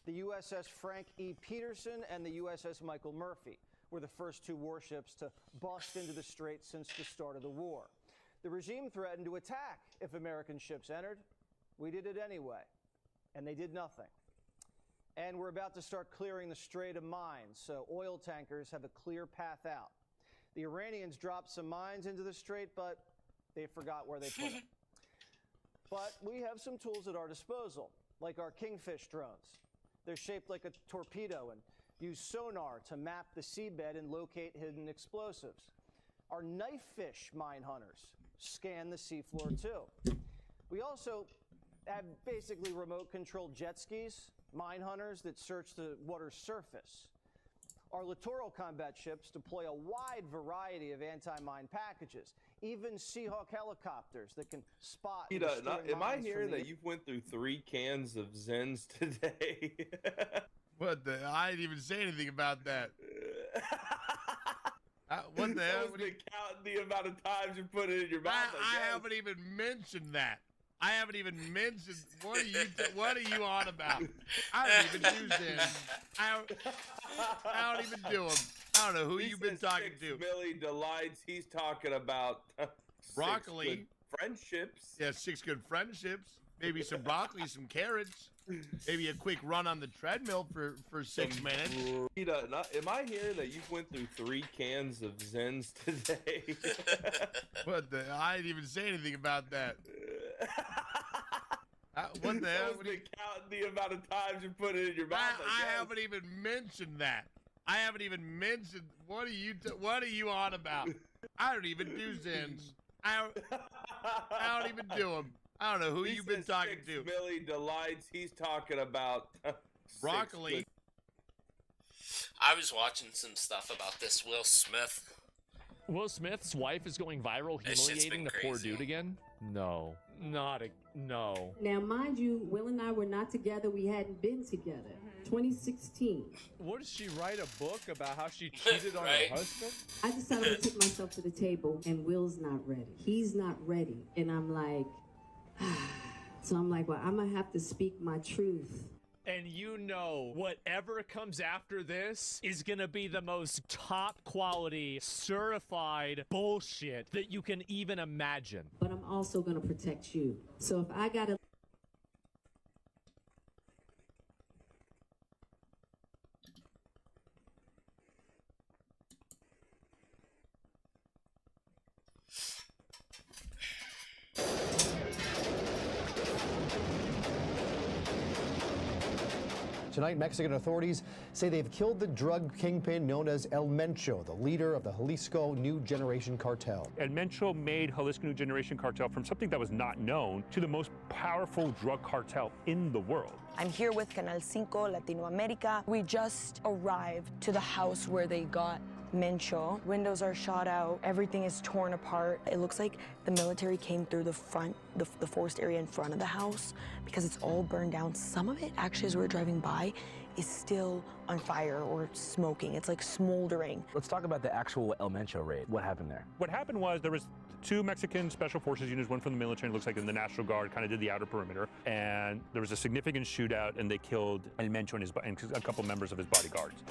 [SPEAKER 2] The USS Frank E. Peterson and the USS Michael Murphy were the first 2 warships to bust into the strait since the start of the war. The regime threatened to attack if American ships entered. We did it anyway, and they did nothing. And we're about to start clearing the strait of mines, so oil tankers have a clear path out. The Iranians dropped some mines into the strait, but they forgot where they put them. But we have some tools at our disposal, like our Kingfish drones. They're shaped like a torpedo and use sonar to map the seabed and locate hidden explosives. Our Knifefish mine hunters scan the seafloor too. We also have basically remote-controlled jet skis, mine hunters that search the water's surface. Our littoral combat ships deploy a wide variety of anti-mine packages, even Seahawk helicopters that can spot.
[SPEAKER 5] Am I hearing that you went through 3 cans of Zens today?
[SPEAKER 24] What the? I didn't even say anything about that. What the hell?
[SPEAKER 5] Counting the amount of times you put it in your mouth.
[SPEAKER 24] I haven't even mentioned that. I haven't even mentioned. What are you on about? I don't even use them. I don't even do them. I don't know who you've been talking to.
[SPEAKER 5] Millie delights. He's talking about
[SPEAKER 24] broccoli,
[SPEAKER 5] 6 good friendships.
[SPEAKER 24] Yeah, 6 good friendships. Maybe some broccoli, some carrots. Maybe a quick run on the treadmill for 6 minutes.
[SPEAKER 5] Am I hearing that you went through 3 cans of Zens today?
[SPEAKER 24] What the? I didn't even say anything about that. What the hell?
[SPEAKER 5] Counting the amount of times you put it in your mouth.
[SPEAKER 24] I haven't even mentioned that. I haven't even mentioned. What are you on about? I don't even do Zens. I don't even do them. I don't know who you've been talking to.
[SPEAKER 5] Millie delights. He's talking about
[SPEAKER 24] broccoli.
[SPEAKER 10] I was watching some stuff about this Will Smith.
[SPEAKER 8] Will Smith's wife is going viral, humiliating the poor dude again? No. No.
[SPEAKER 25] Now, mind you, Will and I were not together. We hadn't been together. 2016.
[SPEAKER 8] What did she write a book about how she cheated on her husband?
[SPEAKER 25] I decided to take myself to the table, and Will's not ready. He's not ready. And I'm like, so I'm like, well, I'm going to have to speak my truth.
[SPEAKER 8] And you know, whatever comes after this is gonna be the most top quality, certified bullshit that you can even imagine.
[SPEAKER 25] But I'm also going to protect you. So if I got to...
[SPEAKER 26] Tonight, Mexican authorities say they've killed the drug kingpin known as El Mencho, the leader of the Jalisco New Generation Cartel.
[SPEAKER 27] El Mencho made Jalisco New Generation Cartel from something that was not known to the most powerful drug cartel in the world.
[SPEAKER 28] I'm here with Canal 5 Latinoamerica. We just arrived to the house where they got
[SPEAKER 1] Mencho. Windows are shot out. Everything is torn apart. It looks like the military came through the front, the forest area in front of the house because it's all burned down. Some of it, actually, as we were driving by, is still on fire or smoking. It's like smoldering.
[SPEAKER 4] Let's talk about the actual El Mencho raid. What happened there?
[SPEAKER 27] What happened was there was 2 Mexican Special Forces units, one from the military, and it looks like in the National Guard, kind of did the outer perimeter. And there was a significant shootout, and they killed El Mencho and a couple members of his bodyguards.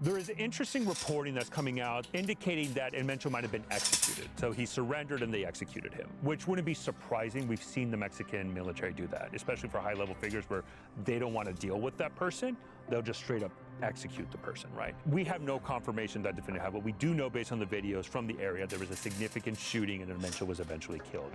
[SPEAKER 27] There is interesting reporting that's coming out indicating that El Mencho might have been executed. So he surrendered and they executed him, which wouldn't be surprising. We've seen the Mexican military do that, especially for high-level figures where they don't want to deal with that person. They'll just straight up execute the person, right? We have no confirmation that definitively happened. We do know based on the videos from the area there was a significant shooting and El Mencho was eventually killed.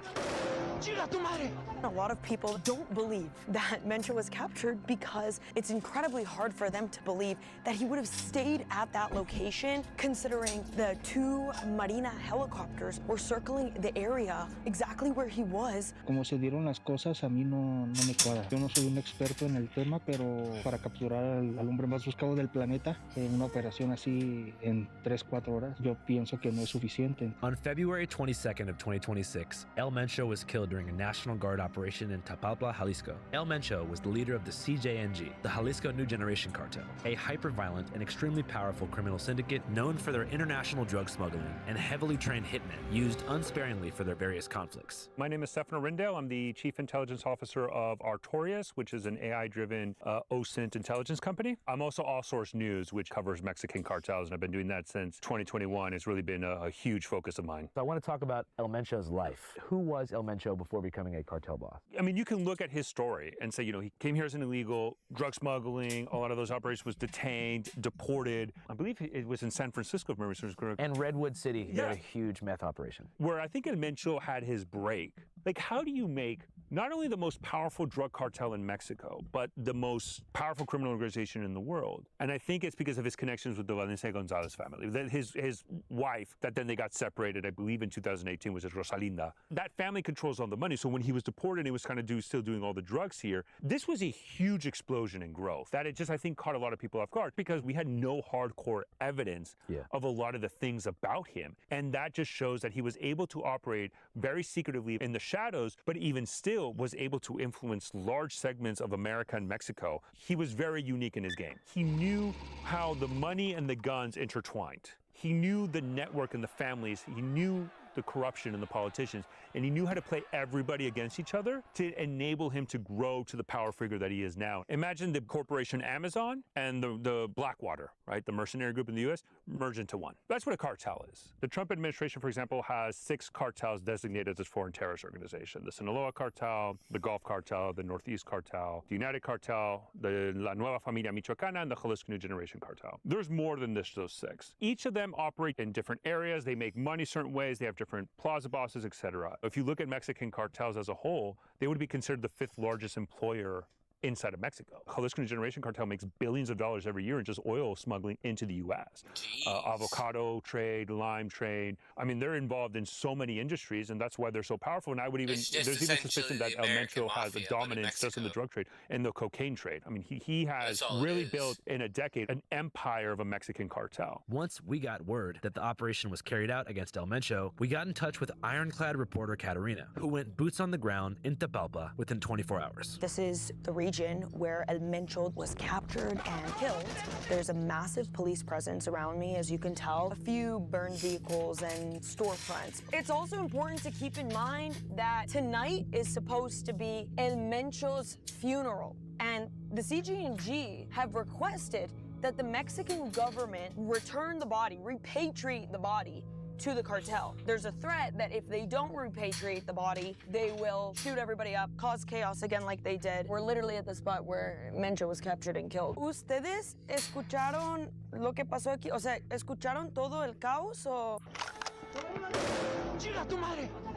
[SPEAKER 1] A lot of people don't believe that Mencho was captured because it's incredibly hard for them to believe that he would have stayed at that location, considering the 2 Marina helicopters were circling the area exactly where he was.
[SPEAKER 6] Como se dieron las cosas, a mí no me cuadra. Yo no soy un experto en el tema, pero para capturar al hombre más buscado del planeta en una operación así en 3-4 horas, yo pienso que no es suficiente.
[SPEAKER 7] On February 22nd of 2026, El Mencho was killed during a National Guard operation in Tapalpa, Jalisco. El Mencho was the leader of the CJNG, the Jalisco New Generation Cartel, a hyper-violent and extremely powerful criminal syndicate known for their international drug smuggling and heavily trained hitmen used unsparingly for their various conflicts.
[SPEAKER 27] My name is Stefano Rindale. I'm the Chief Intelligence Officer of Artorias, which is an AI-driven OSINT intelligence company. I'm also All Source News, which covers Mexican cartels, and I've been doing that since 2021. It's really been a huge focus of mine.
[SPEAKER 4] So I want to talk about El Mencho's life. Who was El Mencho before becoming a cartel boss?
[SPEAKER 27] I mean, you can look at his story and say, he came here as an illegal, drug smuggling, a lot of those operations, was detained, deported. I believe it was in San Francisco, if memory serves correct.
[SPEAKER 4] And Redwood City, they had a huge meth operation.
[SPEAKER 27] Where I think El Mencho had his break. Like, how do you make not only the most powerful drug cartel in Mexico, but the most powerful criminal organization in the world? And I think it's because of his connections with the Valencia Gonzalez family. His wife, that then they got separated, I believe in 2018, was Rosalinda. That family controls all the money. So when he was deported and he was kind of still doing all the drugs here, this was a huge explosion in growth. That it just, I think, caught a lot of people off guard because we had no hardcore evidence of a lot of the things about him. And that just shows that he was able to operate very secretively in the shadows, but even still was able to influence large segments of America and Mexico. He was very unique in his game. He knew how the money and the guns intertwined. He knew the network and the families. He knew the corruption and the politicians, and he knew how to play everybody against each other to enable him to grow to the power figure that he is now. Imagine the corporation Amazon and the Blackwater, right? The mercenary group in the U.S. merge into one. That's what a cartel is. The Trump administration, for example, has 6 cartels designated as foreign terrorist organizations. The Sinaloa Cartel, the Gulf Cartel, the Northeast Cartel, the United Cartel, the La Nueva Familia Michoacana, and the Jalisco New Generation Cartel. There's more than those 6. Each of them operate in different areas. They make money certain ways. They have different plaza bosses, etc. If you look at Mexican cartels as a whole, they would be considered the 5th largest employer inside of Mexico. Jalisco New Generation Cartel makes billions of dollars every year in just oil smuggling into the U.S. Avocado trade, lime trade. I mean, they're involved in so many industries, and that's why they're so powerful. And I would even, there's even suspicion that El Mencho has a dominance just in the drug trade and the cocaine trade. I mean, he has really built in a decade an empire of a Mexican cartel.
[SPEAKER 7] Once we got word that the operation was carried out against El Mencho, we got in touch with ironclad reporter Katarina, who went boots on the ground in Tapalpa within 24 hours.
[SPEAKER 1] This is the region where El Mencho was captured and killed. There's a massive police presence around me, as you can tell. A few burned vehicles and storefronts. It's also important to keep in mind that tonight is supposed to be El Mencho's funeral. And the CJNG have requested that the Mexican government return the body, repatriate the body to the cartel. There's a threat that if they don't repatriate the body, they will shoot everybody up, cause chaos again like they did. We're literally at the spot where Mencho was captured and killed. ¿Ustedes escucharon lo que pasó aquí? O sea, ¿escucharon todo el caos o...?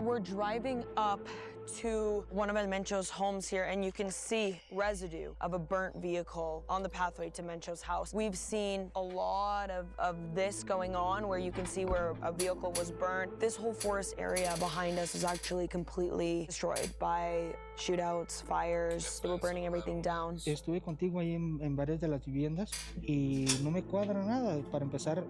[SPEAKER 1] We're driving up to one of El Mencho's homes here, and you can see residue of a burnt vehicle on the pathway to Mencho's house. We've seen a lot of this going on where you can see where a vehicle was burnt. This whole forest area behind us is actually completely destroyed by shootouts, fires. They were burning everything down.
[SPEAKER 6] Estuve contigo ahí en varias de las viviendas y no me cuadra nada. Para empezar,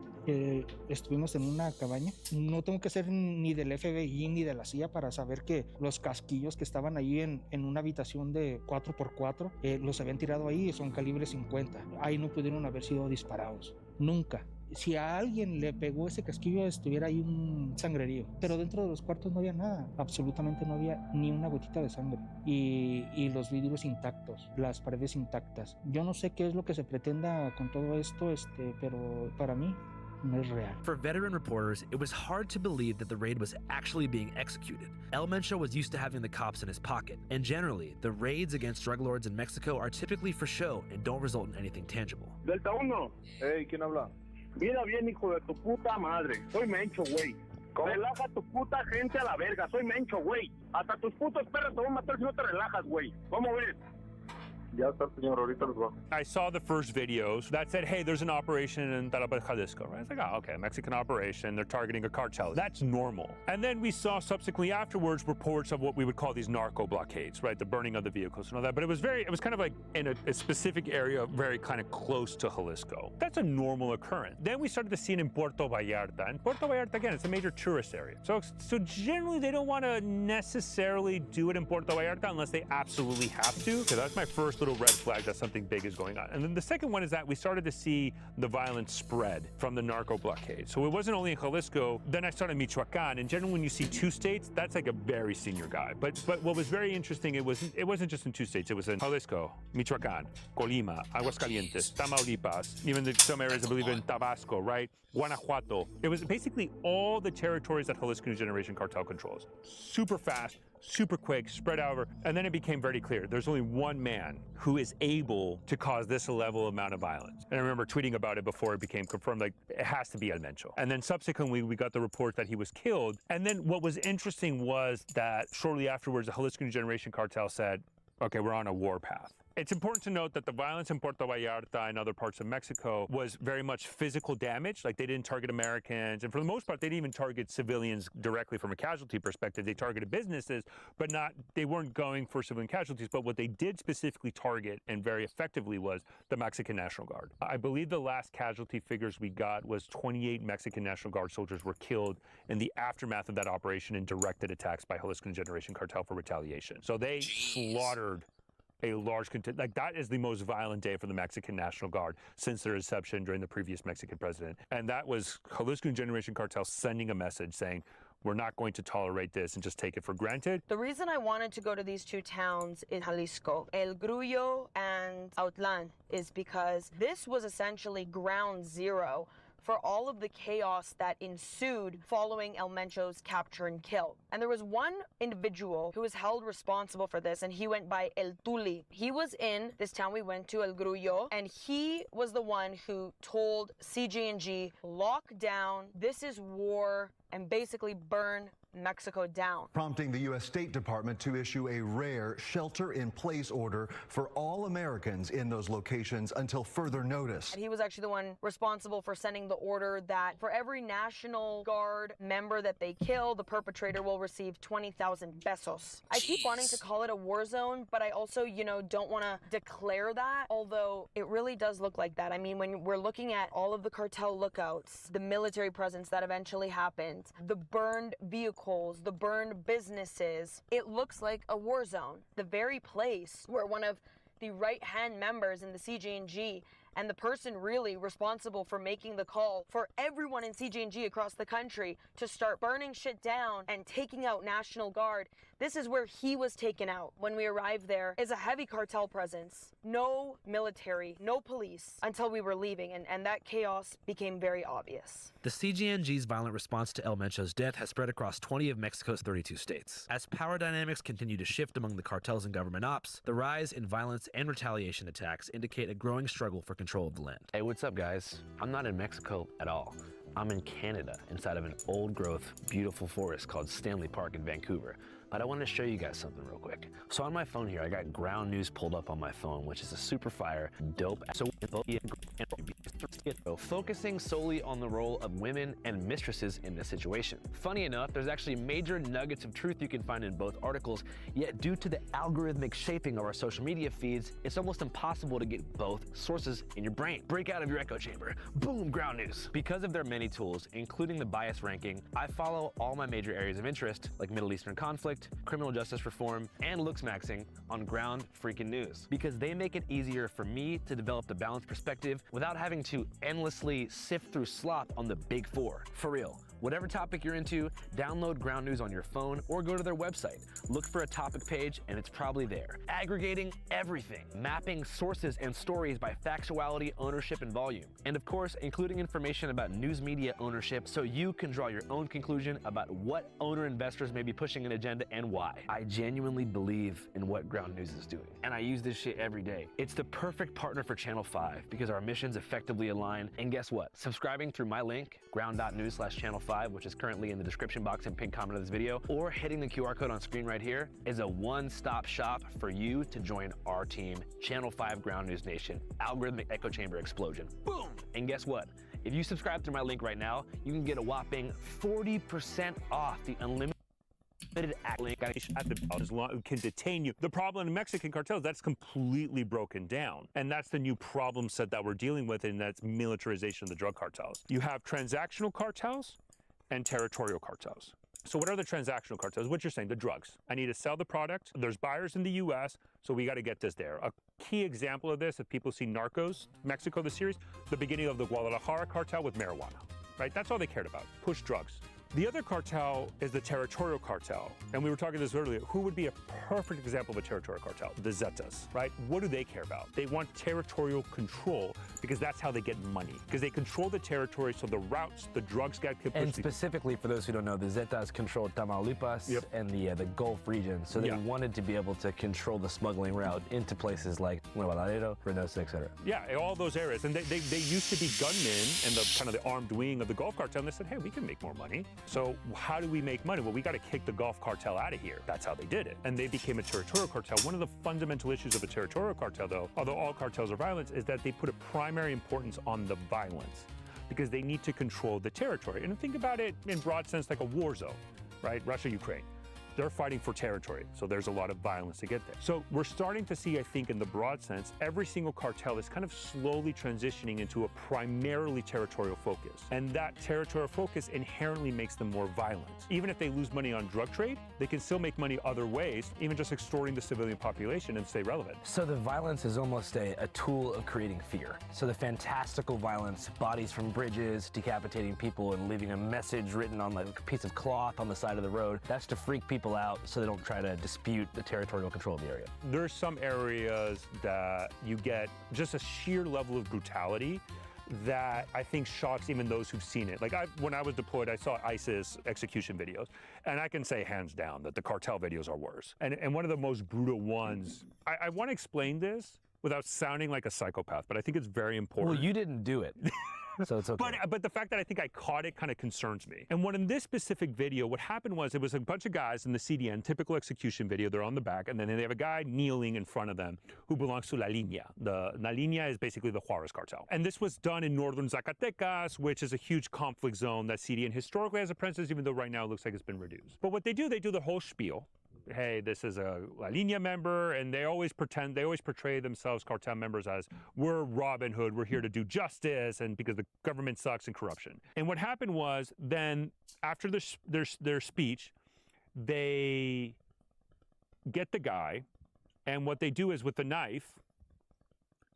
[SPEAKER 6] estuvimos en una cabaña. No tengo que ser ni del FBI ni de la CIA para saber que los casquillos que estaban ahí en una habitación de 4x4 los habían tirado ahí, son calibre 50. Ahí no pudieron haber sido disparados. Nunca. Si a alguien le pegó ese casquillo, estuviera ahí un sangrerío. Pero dentro de los cuartos no había nada. Absolutamente no había ni una gotita de sangre. Y los vidrios intactos, las paredes intactas. Yo no sé qué es lo que se pretenda con todo esto, pero para mí no es real.
[SPEAKER 7] For veteran reporters, it was hard to believe that the raid was actually being executed. El Mencho was used to having the cops in his pocket, and generally, the raids against drug lords in Mexico are typically for show and don't result in anything tangible.
[SPEAKER 9] Delta 1. Hey, ¿quién habla? Mira bien, hijo de tu puta madre. Soy Mencho, güey. Relaja tu puta gente a la verga. Soy Mencho, güey. Hasta tus putos perros te van a matar si no te relajas, güey. ¿Cómo ves? Ya está, señor, ahorita los bajo.
[SPEAKER 27] I saw the first videos that said, hey, there's an operation in Tlalpan, Jalisco, right? It's like, oh, okay, Mexican operation, they're targeting a cartel. That's normal. And then we saw subsequently afterwards reports of what we would call these narco blockades, right? The burning of the vehicles and all that. But it was kind of like in a specific area, very kind of close to Jalisco. That's a normal occurrence. Then we started to see it in Puerto Vallarta. And Puerto Vallarta, again, it's a major tourist area. So generally, they don't want to necessarily do it in Puerto Vallarta unless they absolutely have to. So that's my first little red flag that something big is going on. And then the second one is that we started to see the violence spread from the narco blockade. So it wasn't only in Jalisco, then I started Michoacan, and generally when you see two states, that's like a very senior guy. But what was very interesting, it wasn't just in two states, it was in Jalisco, Michoacan, Colima, Aguascalientes, Tamaulipas, even some areas I believe in Tabasco, right? Guanajuato. It was basically all the territories that Jalisco New Generation Cartel controls. Super fast, super quick, spread out over, and then it became very clear. There's only one man who is able to cause this level amount of violence. And I remember tweeting about it before it became confirmed, like, it has to be El Mencho. And then subsequently, we got the report that he was killed. And then what was interesting was that shortly afterwards, the Jalisco New Generation Cartel said, okay, we're on a war path. It's important to note that the violence in Puerto Vallarta and other parts of Mexico was very much physical damage. Like, they didn't target Americans, and for the most part, they didn't even target civilians directly from a casualty perspective. They targeted businesses, but they weren't going for civilian casualties. But what they did specifically target, and very effectively, was the Mexican National Guard. I believe the last casualty figures we got was 28 Mexican National Guard soldiers were killed in the aftermath of that operation in directed attacks by Jalisco New Generation Cartel for retaliation. So they slaughtered a large contingent. Like, that is the most violent day for the Mexican National Guard since their inception during the previous Mexican president. And that was Jalisco New Generation Cartel sending a message saying, we're not going to tolerate this and just take it for granted.
[SPEAKER 1] The reason I wanted to go to these two towns in Jalisco, El Grullo and Autlan, is because this was essentially ground zero for all of the chaos that ensued following El Mencho's capture and kill. And there was one individual who was held responsible for this, and he went by El Tuli. He was in this town we went to, El Grullo, and he was the one who told CJNG, lock down, this is war, and basically burn Mexico down.
[SPEAKER 11] Prompting the U.S. State Department to issue a rare shelter-in-place order for all Americans in those locations until further notice.
[SPEAKER 1] And he was actually the one responsible for sending the order that for every National Guard member that they kill, the perpetrator will receive 20,000 pesos. I keep wanting to call it a war zone, but I also, don't want to declare that, although it really does look like that. I mean, when we're looking at all of the cartel lookouts, the military presence that eventually happened, the burned vehicles, the burned businesses, it looks like a war zone. The very place where one of the right-hand members in the CJNG and the person really responsible for making the call for everyone in CJNG across the country to start burning shit down and taking out National Guard, this is where he was taken out. When we arrived there, is a heavy cartel presence. No military, no police until we were leaving, and that chaos became very obvious.
[SPEAKER 7] The CJNG's violent response to El Mencho's death has spread across 20 of Mexico's 32 states. As power dynamics continue to shift among the cartels and government ops, the rise in violence and retaliation attacks indicate a growing struggle for control of the land.
[SPEAKER 4] Hey, what's up, guys? I'm not in Mexico at all. I'm in Canada, inside of an old-growth, beautiful forest called Stanley Park in Vancouver.
[SPEAKER 7] but I want to show you guys something real quick. So on my phone here, I got Ground News pulled up on my phone, which is a super fire, dope. So focusing solely on the role of women and mistresses in this situation. Funny enough, there's actually major nuggets of truth you can find in both articles, yet due to the algorithmic shaping of our social media feeds, it's almost impossible to get both sources in your brain. Break out of your echo chamber. Boom, Ground News. Because of their many tools, including the bias ranking, I follow all my major areas of interest, like Middle Eastern conflict, criminal justice reform, and looks maxing on Ground freaking News, because they make it easier for me to develop the balanced perspective without having to endlessly sift through slop on the big four. For real. Whatever topic you're into, download Ground News on your phone or go to their website. Look for a topic page and it's probably there. Aggregating everything, mapping sources and stories by factuality, ownership, and volume. And of course, including information about news media ownership so you can draw your own conclusion about what owner investors may be pushing an agenda and why. I genuinely believe in what Ground News is doing, and I use this shit every day. It's the perfect partner for Channel 5 because our missions effectively align. And guess what? Subscribing through my link, ground.news/channel 5, which is currently in the description box and pinned comment of this video, or hitting the QR code on screen right here, is a one-stop shop for you to join our team, Channel 5 Ground News Nation, algorithmic echo chamber explosion. Boom! And guess what? If you subscribe through my link right now, you can get a whopping 40% off the unlimited link
[SPEAKER 27] at the can detain you. The problem in Mexican cartels, that's completely broken down. And that's the new problem set that we're dealing with, and that's militarization of the drug cartels. You have transactional cartels and territorial cartels. So what are the transactional cartels? What you're saying, the drugs. I need to sell the product. There's buyers in the US, so we got to get this there. A key example of this, if people see Narcos, Mexico, the series, the beginning of the Guadalajara cartel with marijuana, right? That's all they cared about, push drugs. The other cartel is the territorial cartel. And we were talking this earlier. Who would be a perfect example of a territorial cartel? The Zetas, right? What do they care about? They want territorial control because that's how they get money. Because they control the territory, so the routes, the drugs get pushed.
[SPEAKER 4] And specifically, for those who don't know, the Zetas controlled Tamaulipas and the Gulf region. So they wanted to be able to control the smuggling route into places like Nuevo Laredo, Reynosa, etc.
[SPEAKER 27] Yeah, all those areas. And they used to be gunmen and the kind of the armed wing of the Gulf cartel. And they said, hey, we can make more money. So how do we make money? Well, we got to kick the Gulf cartel out of here. That's how they did it. And they became a territorial cartel. One of the fundamental issues of a territorial cartel, though, although all cartels are violent, is that they put a primary importance on the violence because they need to control the territory. And think about it in broad sense like a war zone, right? Russia, Ukraine. They're fighting for territory, so there's a lot of violence to get there. So we're starting to see, I think, in the broad sense, every single cartel is kind of slowly transitioning into a primarily territorial focus. And that territorial focus inherently makes them more violent. Even if they lose money on drug trade, they can still make money other ways, even just extorting the civilian population and stay relevant.
[SPEAKER 4] So the violence is almost a tool of creating fear. So the fantastical violence, bodies from bridges, decapitating people and leaving a message written on like a piece of cloth on the side of the road, that's to freak people out so they don't try to dispute the territorial control of the area.
[SPEAKER 27] There's some areas that you get just a sheer level of brutality that I think shocks even those who've seen it. Like when I was deployed, I saw ISIS execution videos, and I can say hands down that the cartel videos are worse. And one of the most brutal ones, I want to explain this without sounding like a psychopath, but I think it's very important.
[SPEAKER 4] Well, you didn't do it. So it's okay.
[SPEAKER 27] But the fact that I think I caught it kind of concerns me. And in this specific video, what happened was it was a bunch of guys in the CDN, typical execution video, they're on the back, and then they have a guy kneeling in front of them who belongs to La Línea. La Línea is basically the Juarez cartel. And this was done in northern Zacatecas, which is a huge conflict zone that CDN historically has a presence, even though right now it looks like it's been reduced. But what they do the whole spiel. Hey, this is a La Línea member, and they always portray themselves, cartel members, as we're Robin Hood, we're here to do justice, and because the government sucks and corruption. And what happened was, then after their speech, they get the guy, and what they do is with the knife,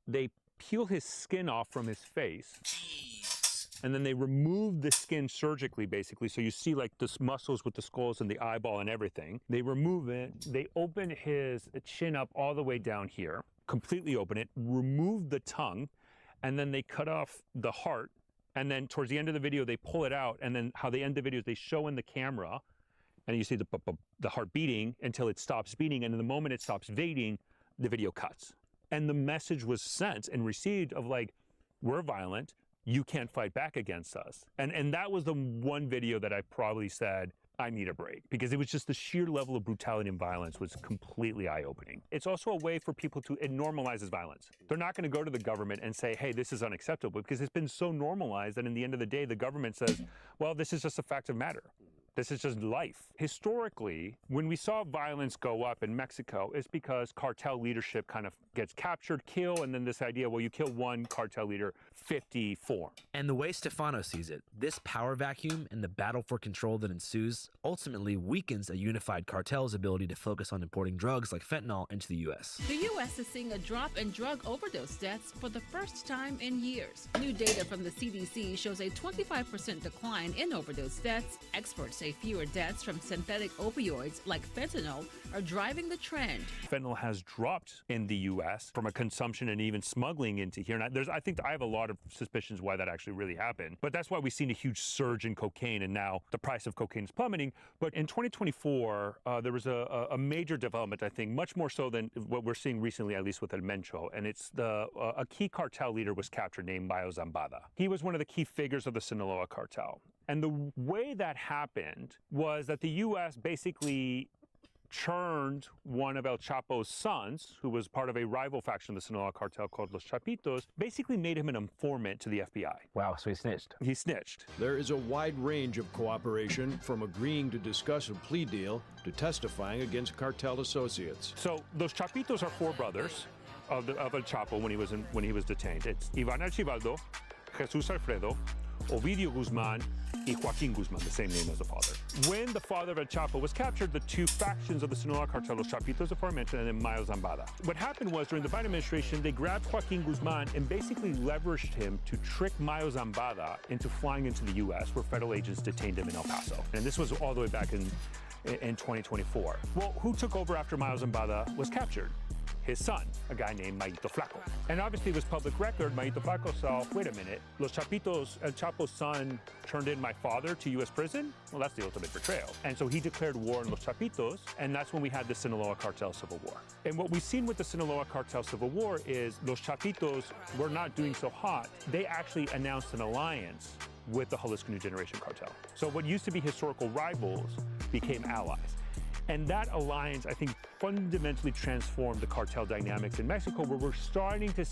[SPEAKER 27] they peel his skin off from his face. And then they remove the skin surgically, basically. So you see like the muscles with the skulls and the eyeball and everything. They remove it. They open his chin up all the way down here, completely open it, remove the tongue, and then they cut off the heart. And then towards the end of the video, they pull it out. And then how they end the video is they show in the camera, and you see the heart beating until it stops beating. And in the moment it stops beating, the video cuts. And the message was sent and received of like, we're violent. You can't fight back against us. And that was the one video that I probably said, I need a break, because it was just the sheer level of brutality and violence was completely eye-opening. It's also a way for people to, it normalizes violence. They're not going to go to the government and say, hey, this is unacceptable, because it's been so normalized that in the end of the day, the government says, well, this is just a fact of matter. This is just life. Historically, when we saw violence go up in Mexico, it's because cartel leadership kind of gets captured, killed, and then this idea, well, you kill one cartel leader, 50 form.
[SPEAKER 7] And the way Stefano sees it, this power vacuum and the battle for control that ensues ultimately weakens a unified cartel's ability to focus on importing drugs like fentanyl into the U.S.
[SPEAKER 12] The U.S. is seeing a drop in drug overdose deaths for the first time in years. New data from the CDC shows a 25% decline in overdose deaths. Experts say fewer deaths from synthetic opioids like fentanyl are driving the trend.
[SPEAKER 27] Fentanyl has dropped in the U.S. from a consumption and even smuggling into here. And I think I have a lot of suspicions why that actually really happened. But that's why we've seen a huge surge in cocaine, and now the price of cocaine is plummeting. But in 2024, there was a major development, I think, much more so than what we're seeing recently, at least with El Mencho. And it's a key cartel leader was captured named Mayo Zambada. He was one of the key figures of the Sinaloa cartel. And the way that happened was that the U.S. basically churned one of El Chapo's sons, who was part of a rival faction of the Sinaloa cartel called Los Chapitos, basically made him an informant to the FBI.
[SPEAKER 4] Wow, so he snitched.
[SPEAKER 27] He snitched.
[SPEAKER 14] There is a wide range of cooperation, from agreeing to discuss a plea deal to testifying against cartel associates.
[SPEAKER 27] So Los Chapitos are four brothers of El Chapo when he was detained. It's Ivan Archibaldo, Jesus Alfredo, Ovidio Guzman, and Joaquin Guzman, the same name as the father. When the father of El Chapo was captured, the two factions of the Sinaloa cartel, Los Chapitos, aforementioned, and then Mayo Zambada. What happened was, during the Biden administration, they grabbed Joaquin Guzman and basically leveraged him to trick Mayo Zambada into flying into the U.S., where federal agents detained him in El Paso. And this was all the way back in 2024. Well, who took over after Mayo Zambada was captured? His son, a guy named Mayito Flaco. And obviously it was public record. Mayito Flaco saw, wait a minute, Los Chapitos, El Chapo's son turned in my father to U.S. prison? Well, that's the ultimate betrayal. And so he declared war on Los Chapitos, and that's when we had the Sinaloa cartel civil war. And what we've seen with the Sinaloa cartel civil war is Los Chapitos were not doing so hot. They actually announced an alliance with the Jalisco New Generation cartel. So what used to be historical rivals became allies. And that alliance, I think, fundamentally transformed the cartel dynamics in Mexico, where we're starting to